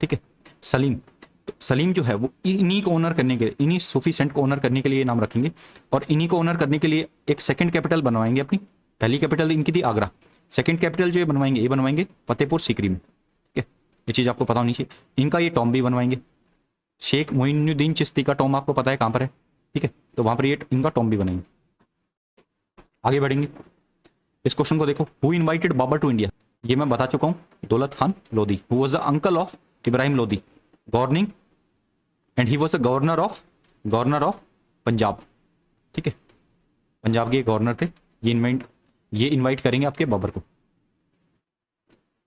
ठीक है, सलीम। तो सलीम जो है वो इन्हीं को ऑनर करने के लिए, इन्हीं सूफी सेंट को ऑनर करने के लिए नाम रखेंगे। और इन्हीं को ऑनर करने के लिए एक सेकंड कैपिटल बनवाएंगे अपनी। पहली कैपिटल इनकी थी आगरा, सेकंड कैपिटल जो ये बनवाएंगे फतेहपुर सीकरी में। ठीक है, ये चीज़ आपको पता होनी चाहिए। इनका ये टॉम भी बनवाएंगे, शेख मोइनुद्दीन चिश्ती का टॉम आपको पता है कहाँ पर है। ठीक है, तो वहाँ पर ये इनका टॉम भी बनाएंगे। आगे बढ़ेंगे, इस क्वेश्चन को देखो, who invited Babur to India. ये मैं बता चुका हूँ, Daulat Khan Lodhi, who was the uncle of Ibrahim Lodhi, governing and he was the governor of Punjab. ठीक है, पंजाब के गवर्नर थे। ये इनवाइट करेंगे आपके बाबर को।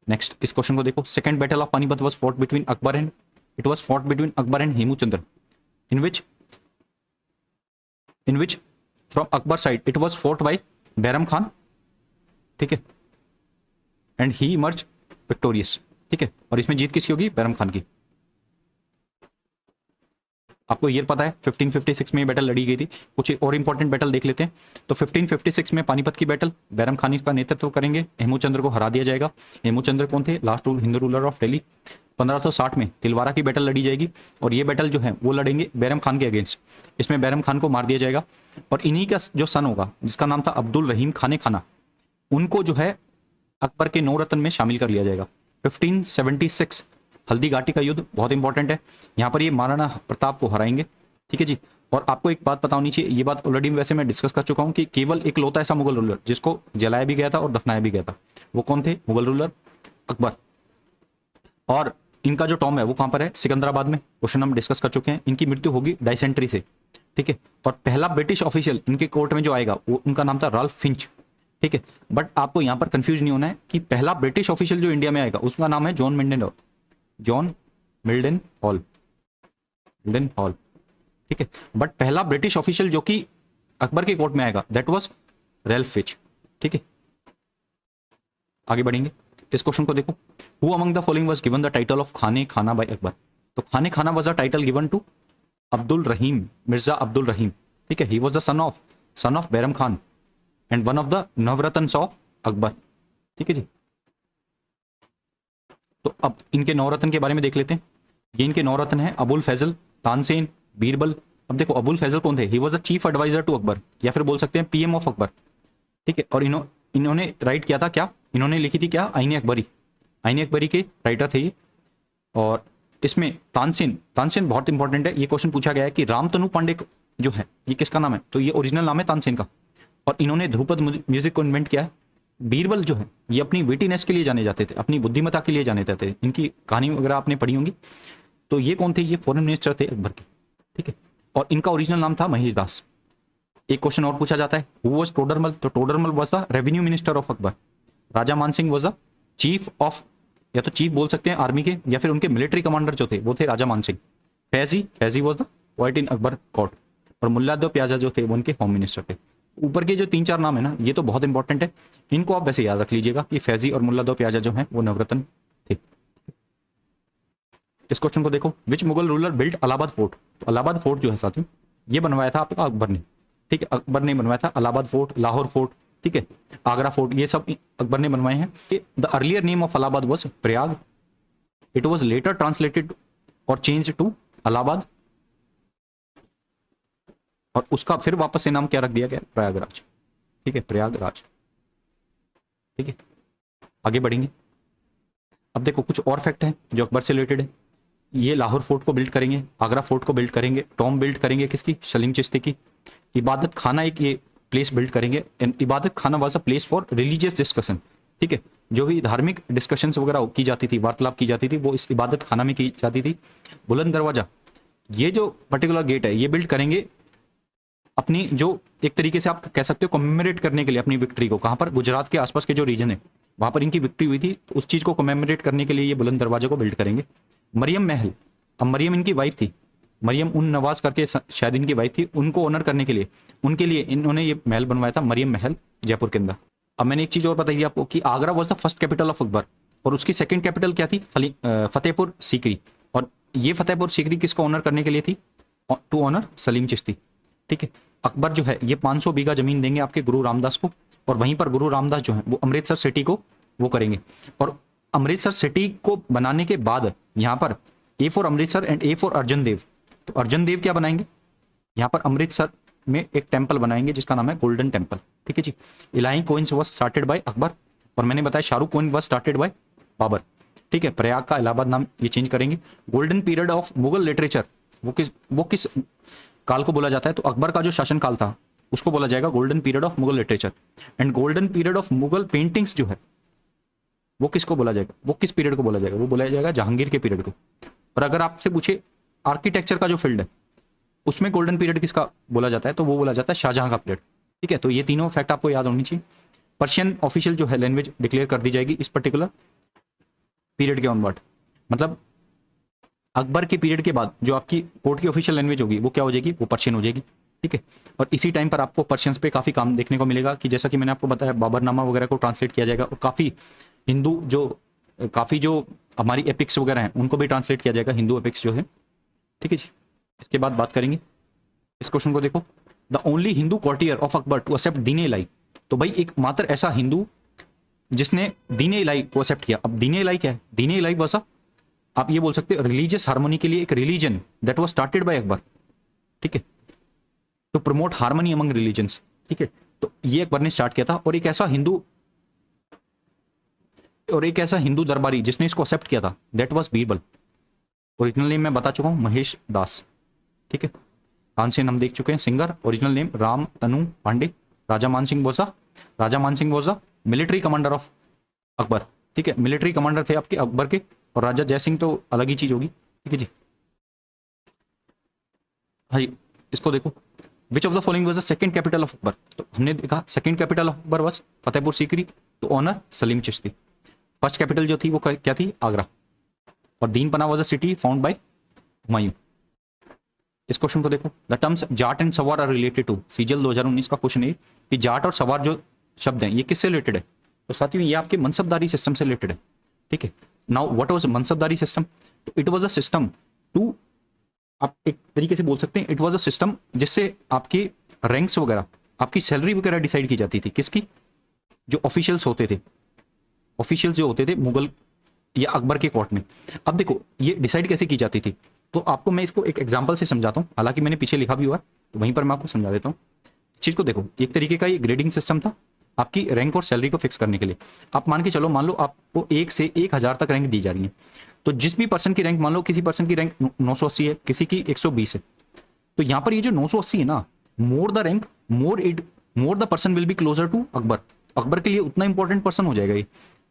नेक्स्ट, इस क्वेश्चन को देखो, second battle of Panipat was fought between Akbar and Hemuchandra, in which from Akbar side it was fought by Bairam Khan. ठीक है, एंड ही इमर्ज विक्टोरियस। ठीक है, और इसमें जीत किसकी होगी, बैरम खान की। आपको ये पता है 1556 में बैटल लड़ी गई थी। कुछ और इंपॉर्टेंट बैटल देख लेते हैं। तो 1556 में पानीपत की बैटल, बैरम खान का नेतृत्व करेंगे, हेमूचंद्र को हरा दिया जाएगा। हेमूचंद्र कौन थे, last Hindu ruler of Delhi. 1560 में तिलवारा की बैटल लड़ी जाएगी, और ये बैटल जो है वो लड़ेंगे बैरम खान के अगेंस्ट। इसमें बैरम खान को मार दिया जाएगा, और इन्हीं का जो सन होगा जिसका नाम था अब्दुल रहीम खाने खाना, उनको जो है अकबर के 9 रत्न में शामिल कर लिया जाएगा। 1576 हल्दी घाटी का युद्ध बहुत इंपॉर्टेंट है, यहाँ पर ये महाराणा प्रताप को हराएंगे। ठीक है जी, और आपको एक बात पता होनी चाहिए, ये बात ऑलरेडी वैसे मैं डिस्कस कर चुका हूँ कि केवल एक लौता ऐसा मुगल रूलर जिसको जलाया भी गया था और दफनाया भी गया था, वो कौन थे, मुगल रूलर अकबर। और इनका जो टॉम है वो कहाँ पर है, सिकंदराबाद में। क्वेश्चन हम डिस्कस कर चुके हैं। इनकी मृत्यु होगी डायसेंट्री से। ठीक है, और पहला ब्रिटिश ऑफिशियल इनके कोर्ट में जो आएगा वो उनका नाम था राल्फ फिंच। ठीक है, बट आपको यहाँ पर कंफ्यूज नहीं होना है कि पहला ब्रिटिश ऑफिशियल जो इंडिया में आएगा उसका नाम है जॉन मिल्डन हॉल। ठीक है, बट पहला ब्रिटिश ऑफिशियल जो कि अकबर के कोर्ट में आएगा दैट वाज रैल्फ फिच। ठीक है, आगे बढ़ेंगे, इस क्वेश्चन को देखो, who among the following was given the title of Khane Khana by Akbar. तो Khane Khana was a title given to Abdul Rahim, Mirza Abdul Rahim. ठीक है, he was the son of Bairam Khan and one of the Navratna of Akbar. ठीक है जी, तो अब इनके नवरत्न के बारे में देख लेते हैं। ये इनके नवरत्न है, अबुल फैजल, तानसेन, बीरबल। अब देखो अबुल फैजल कौन थे, he was the chief adviser to Akbar, या फिर बोल सकते हैं पीएम ऑफ अकबर। ठीक है, और इन्होंने राइट किया था क्या, इन्होंने लिखी थी क्या, आईने अकबरी के राइटर थे ये। और इसमें तानसेन बहुत इंपॉर्टेंट है, ये क्वेश्चन पूछा गया है कि रामतनु पांडे जो है ये किसका नाम है, तो ये ओरिजिनल नाम है तानसेन का, और इन्होंने ध्रुपद म्यूजिक को इन्वेंट किया है। बीरबल जो है ये अपनी विटीनेस के लिए जाने जाते थे, अपनी बुद्धिमत्ता के लिए जाने जाते थे। इनकी कहानी वगैरह आपने पढ़ी होंगी। तो ये कौन थे, ये फॉरेन मिनिस्टर थे अकबर के। ठीक है, और इनका ओरिजिनल नाम था महेश दास। एक क्वेश्चन और पूछा जाता है, हु वाज टोडरमल, तो Todarmal was the revenue minister of Akbar. Raja Mansingh was the chief of, या तो चीफ बोल सकते हैं आर्मी के, या फिर उनके मिलिट्री कमांडर जो थे वो थे राजा मान Singh. Faizi was the poet in Akbar court, और मुल्ला दो प्याजा जो थे वो उनके होम मिनिस्टर थे। ऊपर के जो 3-4 नाम है ना, ये तो बहुत इंपॉर्टेंट है, इनको आप वैसे याद रख लीजिएगा कि फैजी और मुल्ला दो प्याजा जो हैं वो नवरत्न थे। इस क्वेश्चन को देखो, which Mughal ruler built Allahabad fort. तो इलाहाबाद फोर्ट जो है साथियों, ये बनवाया था आपका अकबर ने, ठीक है, अकबर ने बनवाया था इलाहाबाद फोर्ट, लाहौर फोर्ट, ठीक है, आगरा फोर्ट, ये सब अकबर ने बनवाए हैं। The earlier name of Allahabad was Prayag, it was later translated और चेंज टू इलाहाबाद, और उसका फिर वापस से नाम क्या रख दिया गया, प्रयागराज, ठीक है, प्रयागराज, ठीक है। आगे बढ़ेंगे, अब देखो कुछ और फैक्ट है जो अकबर से रिलेटेड है। ये लाहौर फोर्ट को बिल्ड करेंगे, आगरा फोर्ट को बिल्ड करेंगे, टॉम बिल्ड करेंगे किसकी, सलीम चिश्ती की। इबादत खाना एक ये प्लेस बिल्ड करेंगे, एंड इबादत खाना was a place for religious discussion, ठीक है, जो भी धार्मिक डिस्कशंस वगैरह की जाती थी, वार्तालाप की जाती थी, वो इस इबादत खाना में की जाती थी। बुलंद दरवाजा, ये जो पर्टिकुलर गेट है ये बिल्ड करेंगे अपनी, जो एक तरीके से आप कह सकते हो कमेमोरेट करने के लिए अपनी विक्ट्री को। कहाँ पर, गुजरात के आसपास के जो रीजन है वहां पर इनकी विक्ट्री हुई थी, तो उस चीज को कमेमोरेट करने के लिए ये बुलंद दरवाजे को बिल्ड करेंगे। मरियम महल, अब मरियम इनकी वाइफ थी, मरियम उन नवाज करके शायद इनकी वाइफ थी, उनको ऑनर करने के लिए, उनके लिए इन्होंने ये महल बनवाया था, मरियम महल, जयपुर के अंदर। अब मैंने एक चीज और बताई आपको कि Agra was the first capital of Akbar, और उसकी सेकंड कैपिटल क्या थी, फतेहपुर सीकरी, और ये फतेहपुर सीकरी किसको ऑनर करने के लिए थी, टू ऑनर सलीम चिश्ती, ठीक है। अकबर जो है ये 500 बीघा जमीन देंगे आपके गुरु रामदास को, और वहीं पर गुरु रामदास जो है वो अमृतसर सिटी को वो करेंगे, और अमृतसर सिटी को बनाने के बाद यहाँ पर A for Amritsar and A for Arjan Dev, तो अर्जन देव क्या बनाएंगे, यहाँ पर अमृतसर में एक टेंपल बनाएंगे जिसका नाम है गोल्डन टेंपल, ठीक है जी। Ilahi coins was started by Akbar, और मैंने बताया Shahrukh coin was started by Babur, ठीक है। प्रयाग का इलाहाबाद नाम ये चेंज करेंगे। Golden period of Mughal literature, वो किस काल को बोला जाता है, तो अकबर का जो शासन काल था उसको बोला जाएगा golden period of Mughal literature. And golden period of Mughal paintings जो है वो किसको बोला जाएगा, वो किस पीरियड को बोला जाएगा, वो बोला जाएगा जहांगीर के पीरियड को। और अगर आपसे पूछे आर्किटेक्चर का जो फील्ड है उसमें गोल्डन पीरियड किसका बोला जाता है, तो वो बोला जाता है शाहजहां का पीरियड, ठीक है। तो ये तीनों फैक्ट आपको याद होनी चाहिए। पर्शियन ऑफिशियल जो है लैंग्वेज डिक्लेयर कर दी जाएगी इस पर्टिकुलर पीरियड के ऑनवर्ड, मतलब अकबर के पीरियड के बाद जो आपकी कोर्ट की ऑफिशियल लैंग्वेज होगी वो क्या हो जाएगी, वो पर्शियन हो जाएगी, ठीक है। और इसी टाइम पर आपको पर्शियंस पे काफ़ी काम देखने को मिलेगा, कि जैसा कि मैंने आपको बताया बाबरनामा वगैरह को ट्रांसलेट किया जाएगा, और काफ़ी जो हमारी एपिक्स वगैरह हैं उनको भी ट्रांसलेट किया जाएगा, हिंदू एपिक्स जो है, ठीक है जी। इसके बाद बात करेंगे इस क्वेश्चन को, देखो the only Hindu courtier of Akbar to accept Din Ilahi, तो भाई एक मात्र ऐसा हिंदू जिसने दीन इलाही को एक्सेप्ट किया। अब दीन इलाही क्या है, दीन इलाही वैसा आप ये बोल सकते हो रिलीजियस हार्मनी के लिए एक religion that was started by Akbar, ठीक है, to promote harmony among religions, ठीक है। तो ये अकबर ने स्टार्ट किया था, और एक ऐसा हिंदू दरबारी जिसने इसको एक्सेप्ट किया था that was Birbal. Original name मैं बता चुका हूं, महेश दास, ठीक है। तानसेन हम देख चुके हैं, singer, original name Ram Tanu Pandey. Raja Mansingh was the military commander of Akbar, ठीक है, मिलिट्री कमांडर थे आपके अकबर के। और राजा जयसिंह तो अलग ही चीज होगी, ठीक है जी। हाँ जी, इसको देखो, which of the following was the second capital of Akbar, तो हमने देखा second capital of Akbar was Fatehpur Sikri, तो honour Salim Chishti. First capital जो थी वो क्या थी, आगरा। और Din Pana was a city found by Humayun. इस क्वेश्चन को देखो, the terms zat and sawar are related to, सीजल 2019 का क्वेश्चन है कि जाट और सवार जो शब्द हैं ये किससे रिलेटेड है, तो साथियों ये आपके मनसबदारी सिस्टम से रिलेटेड है, ठीक है। Now what was mansabdari system, तो it was a system to, आप एक तरीके से बोल सकते हैं इट वाज अ सिस्टम जिससे आपके रैंक्स वगैरह, आपकी सैलरी वगैरह डिसाइड की जाती थी, किसकी, जो ऑफिशियल्स होते थे, ऑफिशियल्स जो होते थे मुगल या अकबर के कोर्ट में। अब देखो ये डिसाइड कैसे की जाती थी, तो आपको मैं इसको एक एग्जांपल से समझाता हूँ, हालांकि मैंने पीछे लिखा भी हुआ है तो वहीं पर मैं आपको समझा देता हूँ। इस चीज़ को देखो, एक तरीके का ये ग्रेडिंग सिस्टम था आपकी रैंक और सैलरी को फिक्स करने के लिए। आप मान लो आपको 1 से 1000 तक रैंक दी जा रही है, तो जिस भी पर्सन की रैंक, मान लो किसी पर्सन की रैंक 980 है, किसी की 120 है, तो यहाँ पर ये जो 980 है ना, more the rank more the person will be closer to Akbar, Akbar के लिए उतना इंपॉर्टेंट पर्सन हो जाएगा ये।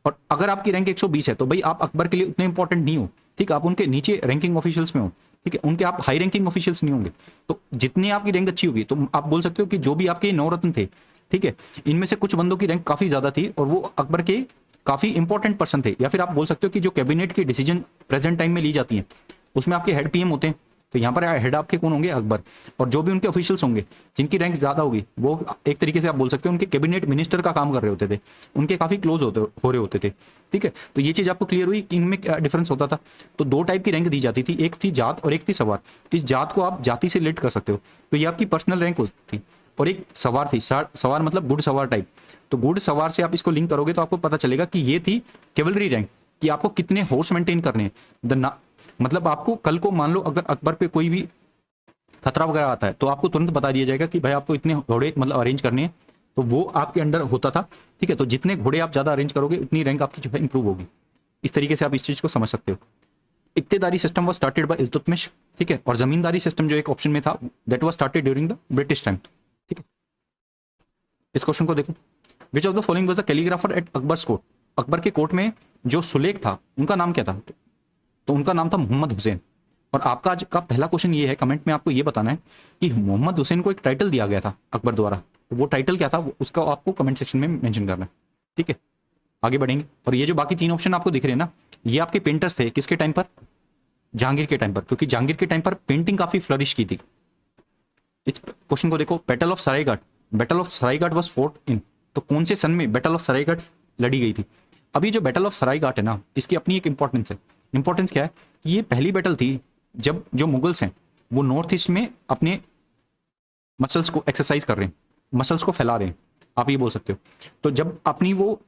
और अगर आपकी रैंक 120 है तो भाई आप अकबर के लिए उतने इंपॉर्टेंट नहीं हो, ठीक, आप उनके नीचे रैंकिंग ऑफिशियल्स में हो, ठीक है, उनके आप हाई रैंकिंग ऑफिशियल्स नहीं होंगे। तो जितनी आपकी रैंक अच्छी होगी, तो आप बोल सकते हो कि जो भी आपके नवरत्न थे, ठीक है, इनमें से कुछ बंदों की रैंक काफी ज्यादा थी और वो अकबर के काफ़ी इंपॉर्टेंट पर्सन थे, या फिर आप बोल सकते हो कि जो कैबिनेट की डिसीजन प्रेजेंट टाइम में ली जाती हैं उसमें आपके हेड पीएम होते हैं। तो यहाँ पर हेड आपके कौन होंगे? अकबर। और जो भी उनके ऑफिशियल्स होंगे जिनकी रैंक ज़्यादा होगी वो एक तरीके से आप बोल सकते हो उनके कैबिनेट मिनिस्टर का काम कर रहे होते थे, उनके काफ़ी क्लोज हो रहे होते थे। ठीक है, तो ये चीज़ आपको क्लियर हुई कि इनमें क्या डिफरेंस होता था। तो दो टाइप की रैंक दी जाती थी, एक थी जात और एक थी सवार। इस जात को आप जाति से रिलेट कर सकते हो, तो ये आपकी पर्सनल रैंक होती थी। और एक सवार थी, सवार मतलब गुड सवार टाइप। तो गुड सवार से आप इसको लिंक करोगे तो आपको पता चलेगा कि ये थी कैवलरी रैंक, कि आपको कितने हॉर्स मेंटेन करने हैं। मतलब आपको कल को मान लो अगर अकबर पे कोई भी खतरा वगैरह आता है तो आपको तुरंत बता दिया जाएगा कि भाई आपको इतने घोड़े मतलब अरेंज करने हैं, तो वो आपके अंडर होता था। ठीक है, तो जितने घोड़े आप ज़्यादा अरेंज करोगे उतनी रैंक आपकी जो है इंप्रूव होगी। इस तरीके से आप इस चीज़ को समझ सकते हो। Iqtedari system was started by Iltutmish. ठीक है, और जमींदारी सिस्टम जो एक ऑप्शन में था that was started during the British time. ठीक है, इस क्वेश्चन को देखो, which of the following was the calligrapher at Akbar's court. Akbar के कोर्ट में जो सुलेख था उनका नाम क्या था? तो उनका नाम था मोहम्मद हुसैन। और आपका आज का पहला क्वेश्चन ये है, कमेंट में आपको ये बताना है कि मोहम्मद हुसैन को एक टाइटल दिया गया था अकबर द्वारा, तो वो टाइटल क्या था उसका आपको कमेंट सेक्शन में मेंशन करना है। ठीक है, आगे बढ़ेंगे। और ये जो बाकी तीन ऑप्शन आपको दिख रहे हैं ना, ये आपके पेंटर्स थे किसके टाइम पर? जहांगीर के टाइम पर, क्योंकि जहांगीर के टाइम पर पेंटिंग काफी फ्लरिश की थी। इस क्वेश्चन को देखो, battle of Saraighat. Battle of Saraighat was fought in, तो कौन से सन में बैटल ऑफ सरायघाट लड़ी गई थी? अभी जो बैटल ऑफ सरायघाट है ना, इसकी अपनी एक इंपॉर्टेंस है। इंपॉर्टेंस क्या है कि ये पहली बैटल थी जब जो मुगल्स हैं वो नॉर्थ ईस्ट में अपने मसल्स को एक्सरसाइज कर रहे हैं, मसल्स को फैला रहे हैं, आप ये बोल सकते हो। तो जब अपनी वो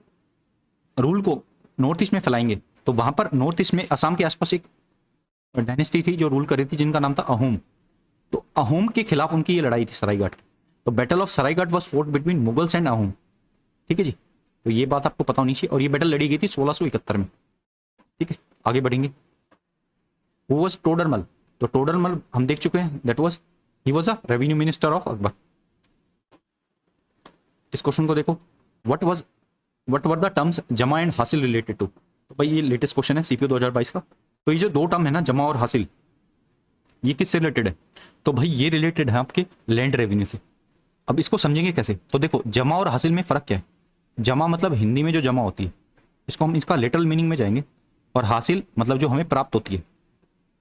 रूल को नॉर्थ ईस्ट में फैलाएंगे तो वहां पर नॉर्थ ईस्ट में असम के आसपास एक डायनेस्टी थी जो रूल कर रही थी जिनका नाम था अहोम। तो अहोम के खिलाफ उनकी ये लड़ाई थी सरायघाट की। तो battle of Saraighat was fort between Mughals and Ahom. ठीक है जी, तो ये बात आपको पता होनी चाहिए। और ये बैटल लड़ी गई थी 1671 में। ठीक है, आगे बढ़ेंगे। वो वाज टोडरमल। तो टोडरमल हम देख चुके हैं, that was he was a revenue minister of Akbar. इस क्वेश्चन को देखो, व्हाट वर द टर्म्स जमा एंड हासिल रिलेटेड टू। तो भाई ये लेटेस्ट क्वेश्चन है सीपीयू 2022 का। तो ये जो दो टर्म है ना, जमा और हासिल, ये किससे रिलेटेड है? तो भाई ये रिलेटेड है आपके लैंड रेवेन्यू से। अब इसको समझेंगे कैसे? तो देखो, जमा और हासिल में फर्क क्या है? जमा मतलब हिंदी में जो जमा होती है, इसको हम इसका लिटरल मीनिंग में जाएंगे। और हासिल मतलब जो हमें प्राप्त होती है,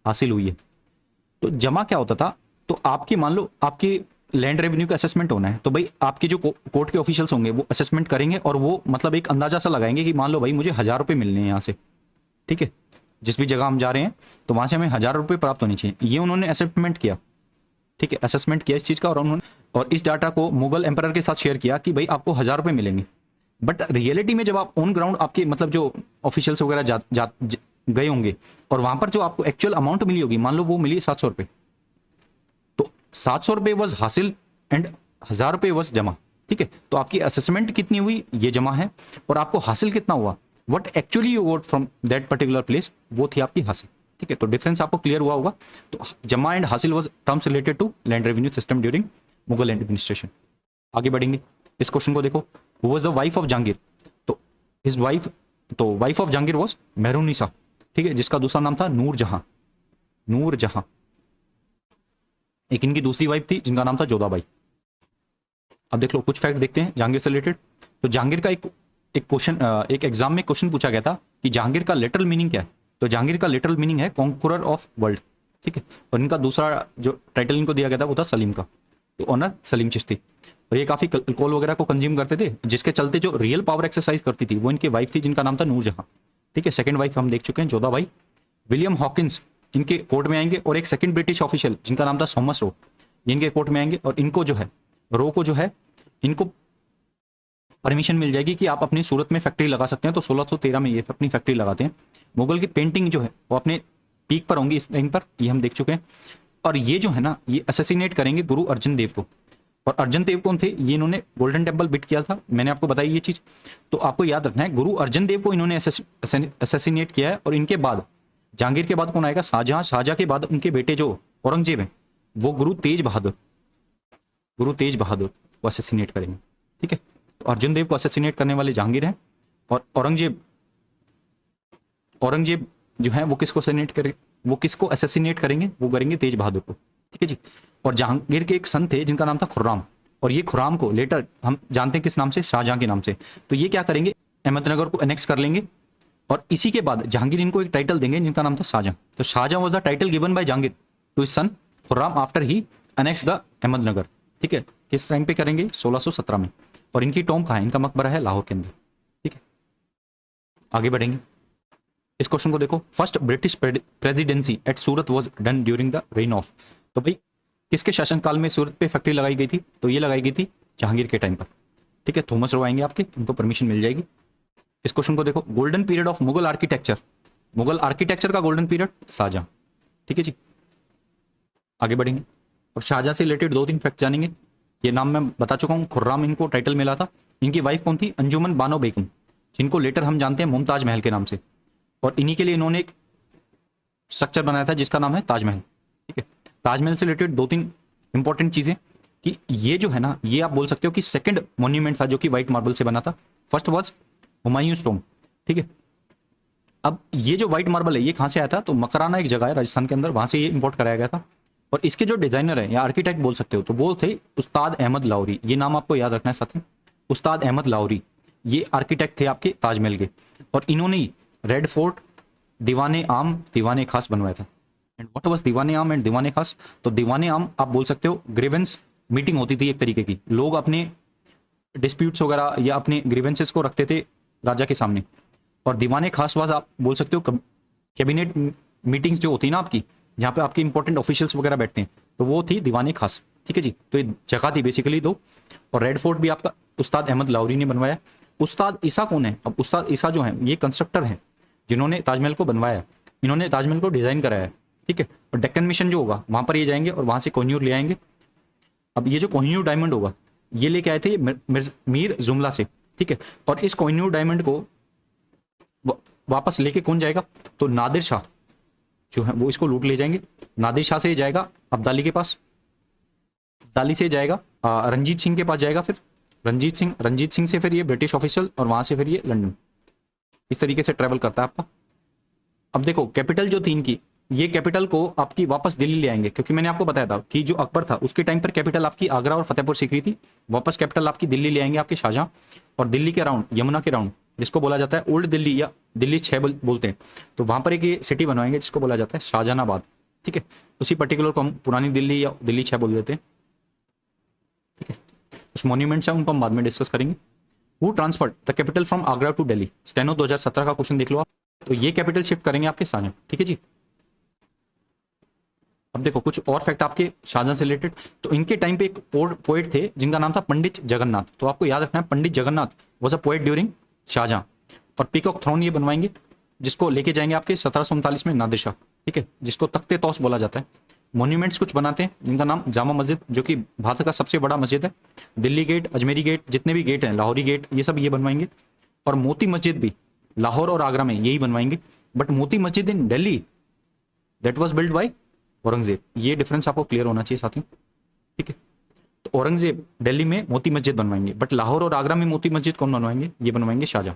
हासिल हुई है। तो जमा क्या होता था? तो आपकी मान लो आपकी लैंड रेवेन्यू का असेसमेंट होना है, तो भाई आपके जो कोर्ट के ऑफिशियल्स होंगे वो असेसमेंट करेंगे और वो मतलब एक अंदाजा सा लगाएंगे कि मान लो भाई मुझे 1000 रुपये मिलने हैं यहाँ से। ठीक है, जिस भी जगह हम जा रहे हैं तो वहाँ से हमें 1000 रुपये प्राप्त होनी चाहिए। ये उन्होंने असेसमेंट किया। ठीक है, असेसमेंट किया इस चीज़ का, और इस डाटा को मुगल एम्परर के साथ शेयर किया कि भाई आपको 1000 रुपये मिलेंगे। बट रियलिटी में जब आप ऑन ग्राउंड आपके मतलब जो ऑफिशियल्स वगैरह गए होंगे और वहां पर जो आपको एक्चुअल अमाउंट मिली होगी, मान लो वो मिली 700 रुपये, तो 700 रुपये वॉज हासिल एंड 1000 रुपये वॉज जमा। ठीक है, तो आपकी असेसमेंट कितनी हुई ये जमा है, और आपको हासिल कितना हुआ, what actually you got from that particular place, वो थी आपकी हासिल। ठीक है, तो डिफरेंस आपको क्लियर हुआ होगा। तो jama and hasil was terms related to land revenue system during Mughal administration. आगे बढ़ेंगे। इस क्वेश्चन को देखो, who was the wife of Jahangir. तो हिज वाइफ, तो wife of Jahangir was Mehrunnisa. ठीक है, जिसका दूसरा नाम था नूरजहां। नूरजहां। एक इनकी दूसरी वाइफ थी जिनका नाम था जोधाबाई। अब देख लो कुछ फैक्ट देखते हैं जहांगीर से रिलेटेड। तो जहांगीर का एक क्वेश्चन, एक एग्जाम में क्वेश्चन पूछा गया था कि जहांगीर का लिटरल मीनिंग क्या है। तो जहांगीर का लिटरल मीनिंग है कॉन्करर ऑफ वर्ल्ड। ठीक है, और इनका दूसरा जो टाइटल इनको दिया गया था वो था सलीम का, तो ऑनर सलीम चिश्ती। और ये काफ़ी अल्कोहल वगैरह को कंज्यूम करते थे, जिसके चलते जो रियल पावर एक्सरसाइज करती थी वो इनकी वाइफ थी जिनका नाम था नूरजहां। ठीक है, सेकंड वाइफ हम देख चुके हैं जोधाबाई। विलियम हॉकिंस इनके कोर्ट में आएंगे, और एक सेकंड ब्रिटिश ऑफिशियल जिनका नाम था थॉमस रो, इनके कोर्ट में आएंगे। और इनको जो है रो को जो है इनको परमिशन मिल जाएगी कि आप अपनी सूरत में फैक्ट्री लगा सकते हैं। तो 1613 में ये अपनी फैक्ट्री लगाते हैं। मुगल की पेंटिंग जो है वो अपने पीक पर होंगी इस टाइम पर, ये हम देख चुके हैं। और ये जो है ना, ये असैसिनेट करेंगे गुरु अर्जन देव को। और अर्जन देव कौन थे? ये इन्होंने गोल्डन टेम्पल बिट किया था, मैंने आपको बताई ये चीज। तो आपको याद रखना है, गुरु अर्जन देव को इन्होंने असैसिनेट किया है। और इनके बाद जहांगीर के बाद कौन आएगा? शाहजहां। शाहजहां के बाद उनके बेटे जो औरंगजेब है वो गुरु तेज बहादुर को असैसिनेट करेंगे। ठीक है, तो अर्जन देव को असैसिनेट करने वाले जहांगीर हैं, और औरंगजेब जो है वो किसको असैसिनेट करेंगे? वो करेंगे तेज बहादुर को। ठीक है जी। और जहांगीर के एक सन थे जिनका नाम था खुर्राम, और ये खुर्राम को लेटर हम जानते हैं किस नाम से? शाहजहां के नाम से। तो ये क्या करेंगे? अहमदनगर को एनेक्स कर लेंगे और इसी के बाद जहांगीर इनको एक टाइटल देंगे जिनका नाम था शाहजहां। तो Shah Jahan was the title given by Jahangir to his son Khurram after he annex the Ahmednagar. ठीक है, किस टाइम पे करेंगे? 1617 में। और इनकी टॉम कहाँ है? इनका मकबरा है लाहौर के अंदर। ठीक है, आगे बढ़ेंगे। इस क्वेश्चन को देखो, first British presidency at Surat was done during the reign of. तो भाई किसके शासनकाल में सूरत पे फैक्ट्री लगाई गई थी? तो ये लगाई गई थी जहांगीर के टाइम पर। ठीक है, थॉमस रो आएंगे आपके, उनको परमिशन मिल जाएगी। इस क्वेश्चन को देखो, golden period of Mughal architecture, Mughal architecture का गोल्डन पीरियड शाहजहां। ठीक है जी, आगे बढ़ेंगे। अब शाहजहां से रिलेटेड 2-3 फैक्ट जानेंगे। ये नाम मैं बता चुका हूँ, खुर्राम इनको टाइटल मिला था। इनकी वाइफ कौन थी? अंजुमन बानो बेगम, जिनको लेटर हम जानते हैं मुमताज महल के नाम से। और इन्हीं के लिए इन्होंने एक स्ट्रक्चर बनाया था जिसका नाम है ताजमहल। ठीक है, ताजमहल से रिलेटेड 2-3 इंपॉर्टेंट चीजें कि ये जो है ना, ये आप बोल सकते हो कि सेकंड मॉन्यूमेंट था जो कि व्हाइट मार्बल से बना था। First was Humayun tomb. ठीक है, अब ये जो व्हाइट मार्बल है ये कहाँ से आया था? तो मकराना एक जगह है राजस्थान के अंदर, वहां से ये इंपोर्ट कराया गया था। और इसके जो डिजाइनर है या आर्किटेक्ट बोल सकते हो तो वो थे उस्ताद अहमद लाहौरी। ये नाम आपको याद रखना है साथ में, उस्ताद अहमद लाहौरी। ये आर्किटेक्ट थे आपके ताजमहल के। और इन्होंने ही रेड फोर्ट, दीवाने आम, दीवाने खास बनवाया था। एंड व्हाट वाज दीवाने आम एंड दीवाने खास? तो दीवाने आम आप बोल सकते हो ग्रीवेंस मीटिंग होती थी एक तरीके की, लोग अपने डिस्प्यूट्स वगैरह या अपने ग्रीवेंसेस को रखते थे राजा के सामने। और दीवाने खास वाज आप बोल सकते हो कैबिनेट मीटिंग्स जो होती है ना आपकी, जहाँ पे आपके इंपॉर्टेंट ऑफिशियल्स वगैरह बैठते हैं, तो वो थी दीवाने खास। ठीक है जी, तो ये जगह थी बेसिकली 2। और रेड फोर्ट भी आपका उस्ताद अहमद लाहौरी ने बनवाया। उस्ताद ईसा कौन है? अब उस्ताद ईसा जो है ये कंस्ट्रक्टर हैं जिन्होंने ताजमहल को बनवाया, इन्होंने ताजमहल को डिजाइन कराया है। ठीक है, और डेक्कन मिशन जो होगा वहां पर ये जाएंगे और वहां से कोहिनूर ले आएंगे। अब ये जो कोहिनूर डायमंड होगा ये लेके आए थे मीर जुमला से। ठीक है, और इस कोहिनूर डायमंड को वापस लेके कौन जाएगा? तो नादिर शाह जो है वो इसको लूट ले जाएंगे। नादिर शाह से जाएगा अब्दाली के पास, अब्दाली से जाएगा रंजीत सिंह के पास जाएगा, फिर रंजीत सिंह से फिर ये ब्रिटिश ऑफिशियल, और वहां से फिर ये लंदन। इस तरीके से ट्रेवल करता है आपका। अब देखो कैपिटल जो थी इनकी, ये कैपिटल को आपकी वापस दिल्ली ले आएंगे, क्योंकि मैंने आपको बताया था कि जो अकबर था उसके टाइम पर कैपिटल आपकी आगरा और फतेहपुर सीकरी थी। वापस कैपिटल आपकी दिल्ली ले आएंगे आपके शाहजहां। और दिल्ली के अराउंड, यमुना के अराउंड, जिसको बोला जाता है ओल्ड दिल्ली या दिल्ली 6 बोलते हैं, तो वहां पर एक ये सिटी बनवाएंगे जिसको बोला जाता है शाहजहानाबाद। ठीक है, उसी पर्टिकुलर को हम पुरानी दिल्ली या दिल्ली 6 बोल देते हैं। ठीक है, कुछ मॉन्यूमेंट्स हैं उनको हम बाद में डिस्कस करेंगे। Who transferred the capital from Agra to Delhi? Steno 2017 का क्वेश्चन देख लो आप। तो ये कैपिटल शिफ्ट करेंगे आपके शाहजहां। ठीक है जी, अब देखो कुछ और फैक्ट आपके शाहजहां से रिलेटेड। तो इनके टाइम पे एक पोएट थे जिनका नाम था पंडित जगन्नाथ। तो आपको याद रखना है Pandit Jagannath was a poet during Shah Jahan. और पीकॉक थ्रोन ये बनवाएंगे जिसको लेके जाएंगे आपके 1739 में नादिर शाह। ठीक है, जिसको तख्ते तौस बोला जाता है। मॉन्यूमेंट्स कुछ बनाते हैं जिनका नाम जामा मस्जिद, जो कि भारत का सबसे बड़ा मस्जिद है। दिल्ली गेट, अजमेरी गेट, जितने भी गेट हैं, लाहौरी गेट, ये सब ये बनवाएंगे। और मोती मस्जिद भी लाहौर और आगरा में यही बनवाएंगे। But Moti Masjid in Delhi that was build by Aurangzeb. ये डिफरेंस आपको क्लियर होना चाहिए साथियों। ठीक है, तो औरंगजेब दिल्ली में मोती मस्जिद बनवाएंगे, बट लाहौर और आगरा में मोती मस्जिद कौन बनवाएंगे? ये बनवाएंगे शाहजहां।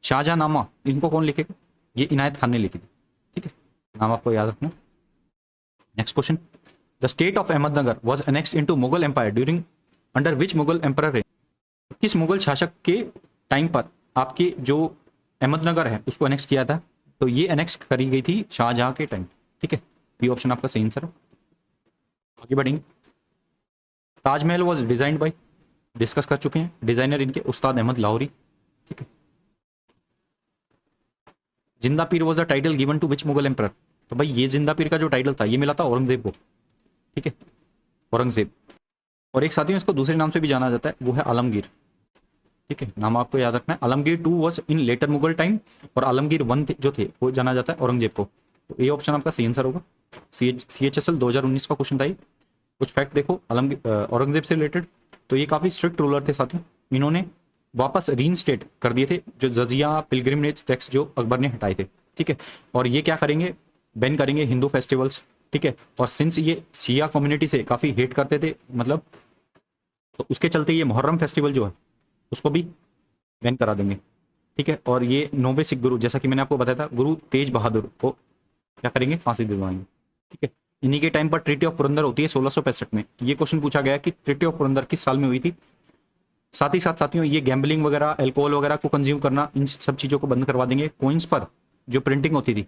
शाहजहांनामा इनको कौन लिखेगा? ये इनायत खान ने लिखी थी। ठीक है, नाम आपको याद रखना। Next question, the state of Ahmednagar was annexed into Mughal empire during under which Mughal empire? किस मुगल शासक के टाइम पर आपके जो अहमदनगर है उसको एनेक्स किया था? तो ये एनेक्स करी गई थी शाहजहां के टाइम। ठीक है, बी ऑप्शन आपका सही आंसर है। आगे बढ़ेंगे। Taj Mahal was designed by, discuss कर चुके हैं, डिजाइनर इनके उस्ताद अहमद लाहौरी। ठीक है, Zinda Pir was the title given to which Mughal emperor? तो भाई ये जिंदा पीर का जो टाइटल था ये मिला था औरंगजेब को। ठीक है, औरंगजेब। और एक साथियों इसको दूसरे नाम से भी जाना जाता है, वो है आलमगीर। ठीक है, नाम आपको याद रखना है। Alamgir 2 was in later Mughal time, और आलमगीर 1 जो थे वो जाना जाता है औरंगजेब को। तो ये ऑप्शन आपका सही आंसर होगा। CHSL 2019 का क्वेश्चन था ये। कुछ फैक्ट देखो औरंगजेब से रिलेटेड। तो ये काफी स्ट्रिक्ट रूलर थे साथियों। इन्होंने वापस रीइंस्टेट कर दिए थे जो जजिया पिलग्रिमेज टैक्स जो अकबर ने हटाए थे। ठीक है, और ये क्या करेंगे? बैन करेंगे हिंदू फेस्टिवल्स। ठीक है, और सिंस ये शिया कम्युनिटी से काफी हेट करते थे मतलब, तो उसके चलते ये मुहर्रम फेस्टिवल जो है उसको भी बैन करा देंगे। ठीक है, और ये 9वें सिख गुरु, जैसा कि मैंने आपको बताया था, गुरु तेज बहादुर को क्या करेंगे? फांसी दिलवाएंगे। ठीक है, इन्हीं के टाइम पर ट्रीटी ऑफ पुरंदर होती है 1665 में। ये क्वेश्चन पूछा गया कि ट्रीटी ऑफ पुरंदर किस साल में हुई थी? साथ ही साथ साथियों ये गैम्बलिंग वगैरह, अल्कोहल वगैरह को कंज्यूम करना, इन सब चीज़ों को बंद करवा देंगे। कॉइन्स पर जो प्रिंटिंग होती थी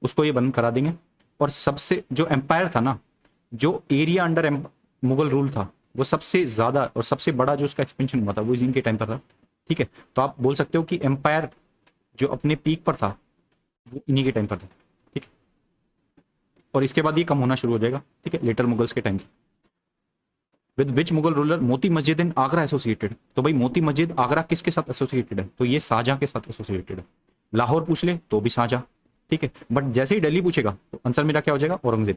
उसको ये बंद करा देंगे। और सबसे जो एम्पायर था ना, जो एरिया अंडर मुगल रूल था, वो सबसे ज़्यादा और सबसे बड़ा जो उसका एक्सपेंशन हुआ था वो इनके टाइम पर था। ठीक है, तो आप बोल सकते हो कि एम्पायर जो अपने पीक पर था वो इन्हीं के टाइम पर था। ठीक है, और इसके बाद ये कम होना शुरू हो जाएगा। ठीक है, लेटर मुगल्स के टाइम पर। विद विच मुगल रूलर मोती मस्जिद इन आगरा एसोसिएटेड? तो भाई मोती मस्जिद आगरा किसके साथ एसोसिएटेड है? तो ये शाहजहां के साथ एसोसिएटेड है। लाहौर पूछ ले तो भी शाहजहां। ठीक है, बट जैसे ही दिल्ली पूछेगा तो आंसर मेरा क्या हो जाएगा? औरंगजेब।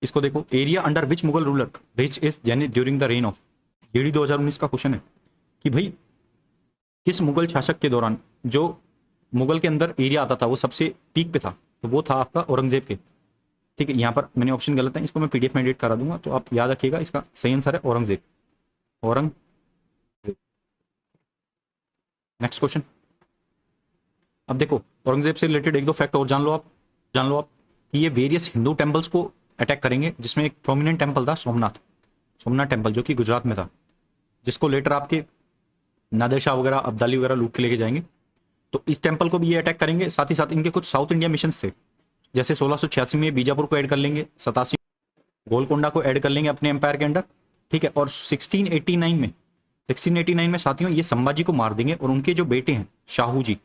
इसको देखो, area under which Mughal ruler reach is यानी during the reign of, JD 2019 का क्वेश्चन है कि भाई किस मुगल शासक के दौरान जो मुगल के अंदर एरिया आता था वो सबसे पीक पे था? तो वो था आपका औरंगजेब के। ठीक है, यहाँ पर मैंने ऑप्शन गलत है, इसको मैं पीडीएफ में एडिट करा दूंगा, तो आप याद रखिएगा इसका सही आंसर है औरंगजेब। औरंगजेब। Next question. अब देखो, औरंगजेब से रिलेटेड एक दो फैक्ट और जान लो आप कि ये वेरियस हिंदू टेम्पल्स को अटैक करेंगे, जिसमें एक प्रोमिनेंट टेम्पल था सोमनाथ टेम्पल, जो कि गुजरात में था, जिसको लेटर आपके नादिर शाह वगैरह, अब्दाली वगैरह लूट के लेके जाएंगे। तो इस टेम्पल को भी ये अटैक करेंगे। साथ ही साथ इनके कुछ साउथ इंडिया मिशंस थे, जैसे 1686 में बीजापुर को ऐड कर लेंगे, 87 गोलकोंडा को ऐड कर लेंगे अपने एम्पायर के अंडर। ठीक है, और 1689 में साथियों ये संभाजी को मार देंगे और उनके जो बेटे हैं शाहू जी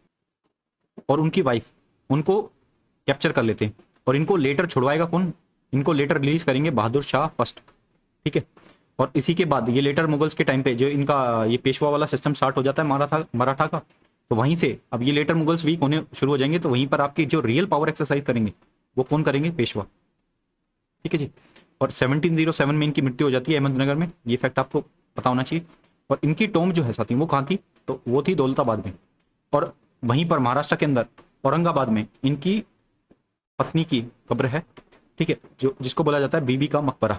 और उनकी वाइफ, उनको कैप्चर कर लेते हैं। और इनको लेटर छुड़वाएगा कौन? इनको लेटर रिलीज करेंगे बहादुर शाह फर्स्ट। ठीक है, और इसी के बाद ये लेटर मुगल्स के टाइम पे जो इनका ये पेशवा वाला सिस्टम स्टार्ट हो जाता है मराठा का, तो वहीं से अब ये लेटर मुगल्स वीक होने शुरू हो जाएंगे। तो वहीं पर आपकी जो रियल पावर एक्सरसाइज करेंगे वो कौन करेंगे? पेशवा। ठीक है जी, और 1707 में इनकी मृत्यु हो जाती है अहमदनगर में। ये फैक्ट आपको पता होना चाहिए। और इनकी टोम जो है साथी वो कहाँ थी? तो वो थी दौलताबाद में। और वहीं पर महाराष्ट्र के अंदर औरंगाबाद में इनकी पत्नी की कब्र है। ठीक है, जो जिसको बोला जाता है बीबी का मकबरा,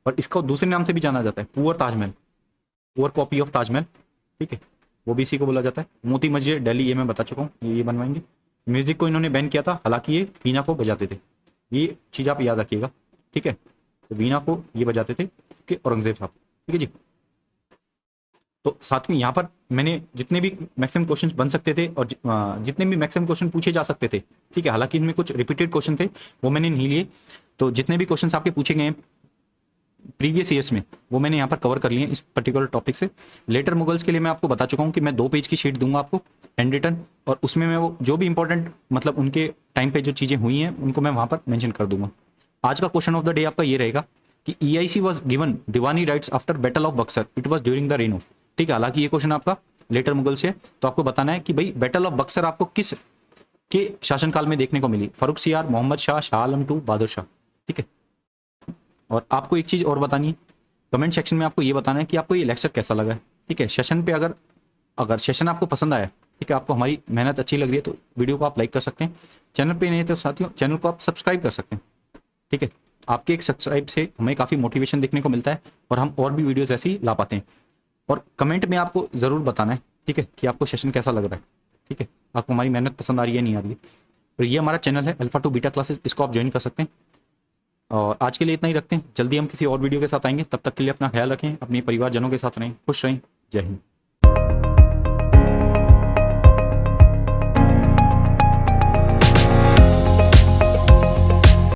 और इसको दूसरे नाम से भी जाना जाता है poor Taj Mahal, poor copy of Taj Mahal. ठीक है, वो भी इसी को बोला जाता है। मोती मस्जिद दिल्ली, ये मैं बता चुका हूँ, ये बनवाएंगे। म्यूजिक को इन्होंने बैन किया था, हालांकि ये वीणा को बजाते थे। ये चीज़ आप याद रखिएगा। ठीक है, तो वीणा को ये बजाते थे कि औरंगजेब साहब। ठीक है जी, तो साथ में यहाँ पर मैंने जितने भी मैक्सिमम क्वेश्चन बन सकते थे और जितने भी मैक्सिमम क्वेश्चन पूछे जा सकते थे, ठीक है, हालांकि इनमें कुछ रिपीटेड क्वेश्चन थे वो मैंने नहीं लिए, तो जितने भी क्वेश्चन आपके पूछे गए हैं प्रीवियस ईयर्स में वो मैंने यहाँ पर कवर कर लिए हैं इस पर्टिकुलर टॉपिक से। लेटर मुगल्स के लिए मैं आपको बता चुका हूँ कि मैं 2 पेज की शीट दूंगा आपको हैंड रिटन, और उसमें मैं वो जो भी इंपॉर्टेंट मतलब उनके टाइम पे जो चीज़ें हुई हैं उनको मैं वहाँ पर मेंशन कर दूंगा। आज का क्वेश्चन ऑफ द डे आपका ये रहेगा कि EIC was given Deewani rights after battle of Buxar, it was during the reign of. ठीक है, हालांकि ये क्वेश्चन आपका लेटर मुगल से है, तो आपको बताना है कि भाई बैटल ऑफ बक्सर आपको किस के शासनकाल में देखने को मिली? फारूक सियार, मोहम्मद शाह, शाह आलम II, बहादुर शाह। ठीक है, और आपको एक चीज़ और बतानी है, कमेंट सेक्शन में आपको ये बताना है कि आपको ये लेक्चर कैसा लगा है। ठीक है, सेशन पे अगर सेशन आपको पसंद आया, ठीक है, आपको हमारी मेहनत अच्छी लग रही है, तो वीडियो को आप लाइक कर सकते हैं। चैनल पे नहीं है तो साथियों चैनल को आप सब्सक्राइब कर सकते हैं। ठीक है, आपके एक सब्सक्राइब से हमें काफ़ी मोटिवेशन देखने को मिलता है और हम और भी वीडियोज़ ऐसी ही ला पाते हैं। और कमेंट में आपको ज़रूर बताना है, ठीक है, कि आपको सेशन कैसा लग रहा है। ठीक है, आपको हमारी मेहनत पसंद आ रही है नहीं आ रही है। और ये हमारा चैनल है अल्फा टू बीटा क्लासेस, इसको आप ज्वाइन कर सकते हैं। और आज के लिए इतना ही रखते हैं, जल्दी हम किसी और वीडियो के साथ आएंगे। तब तक के लिए अपना ख्याल रखें, अपने परिवारजनों के साथ रहें, खुश रहें। जय हिंद।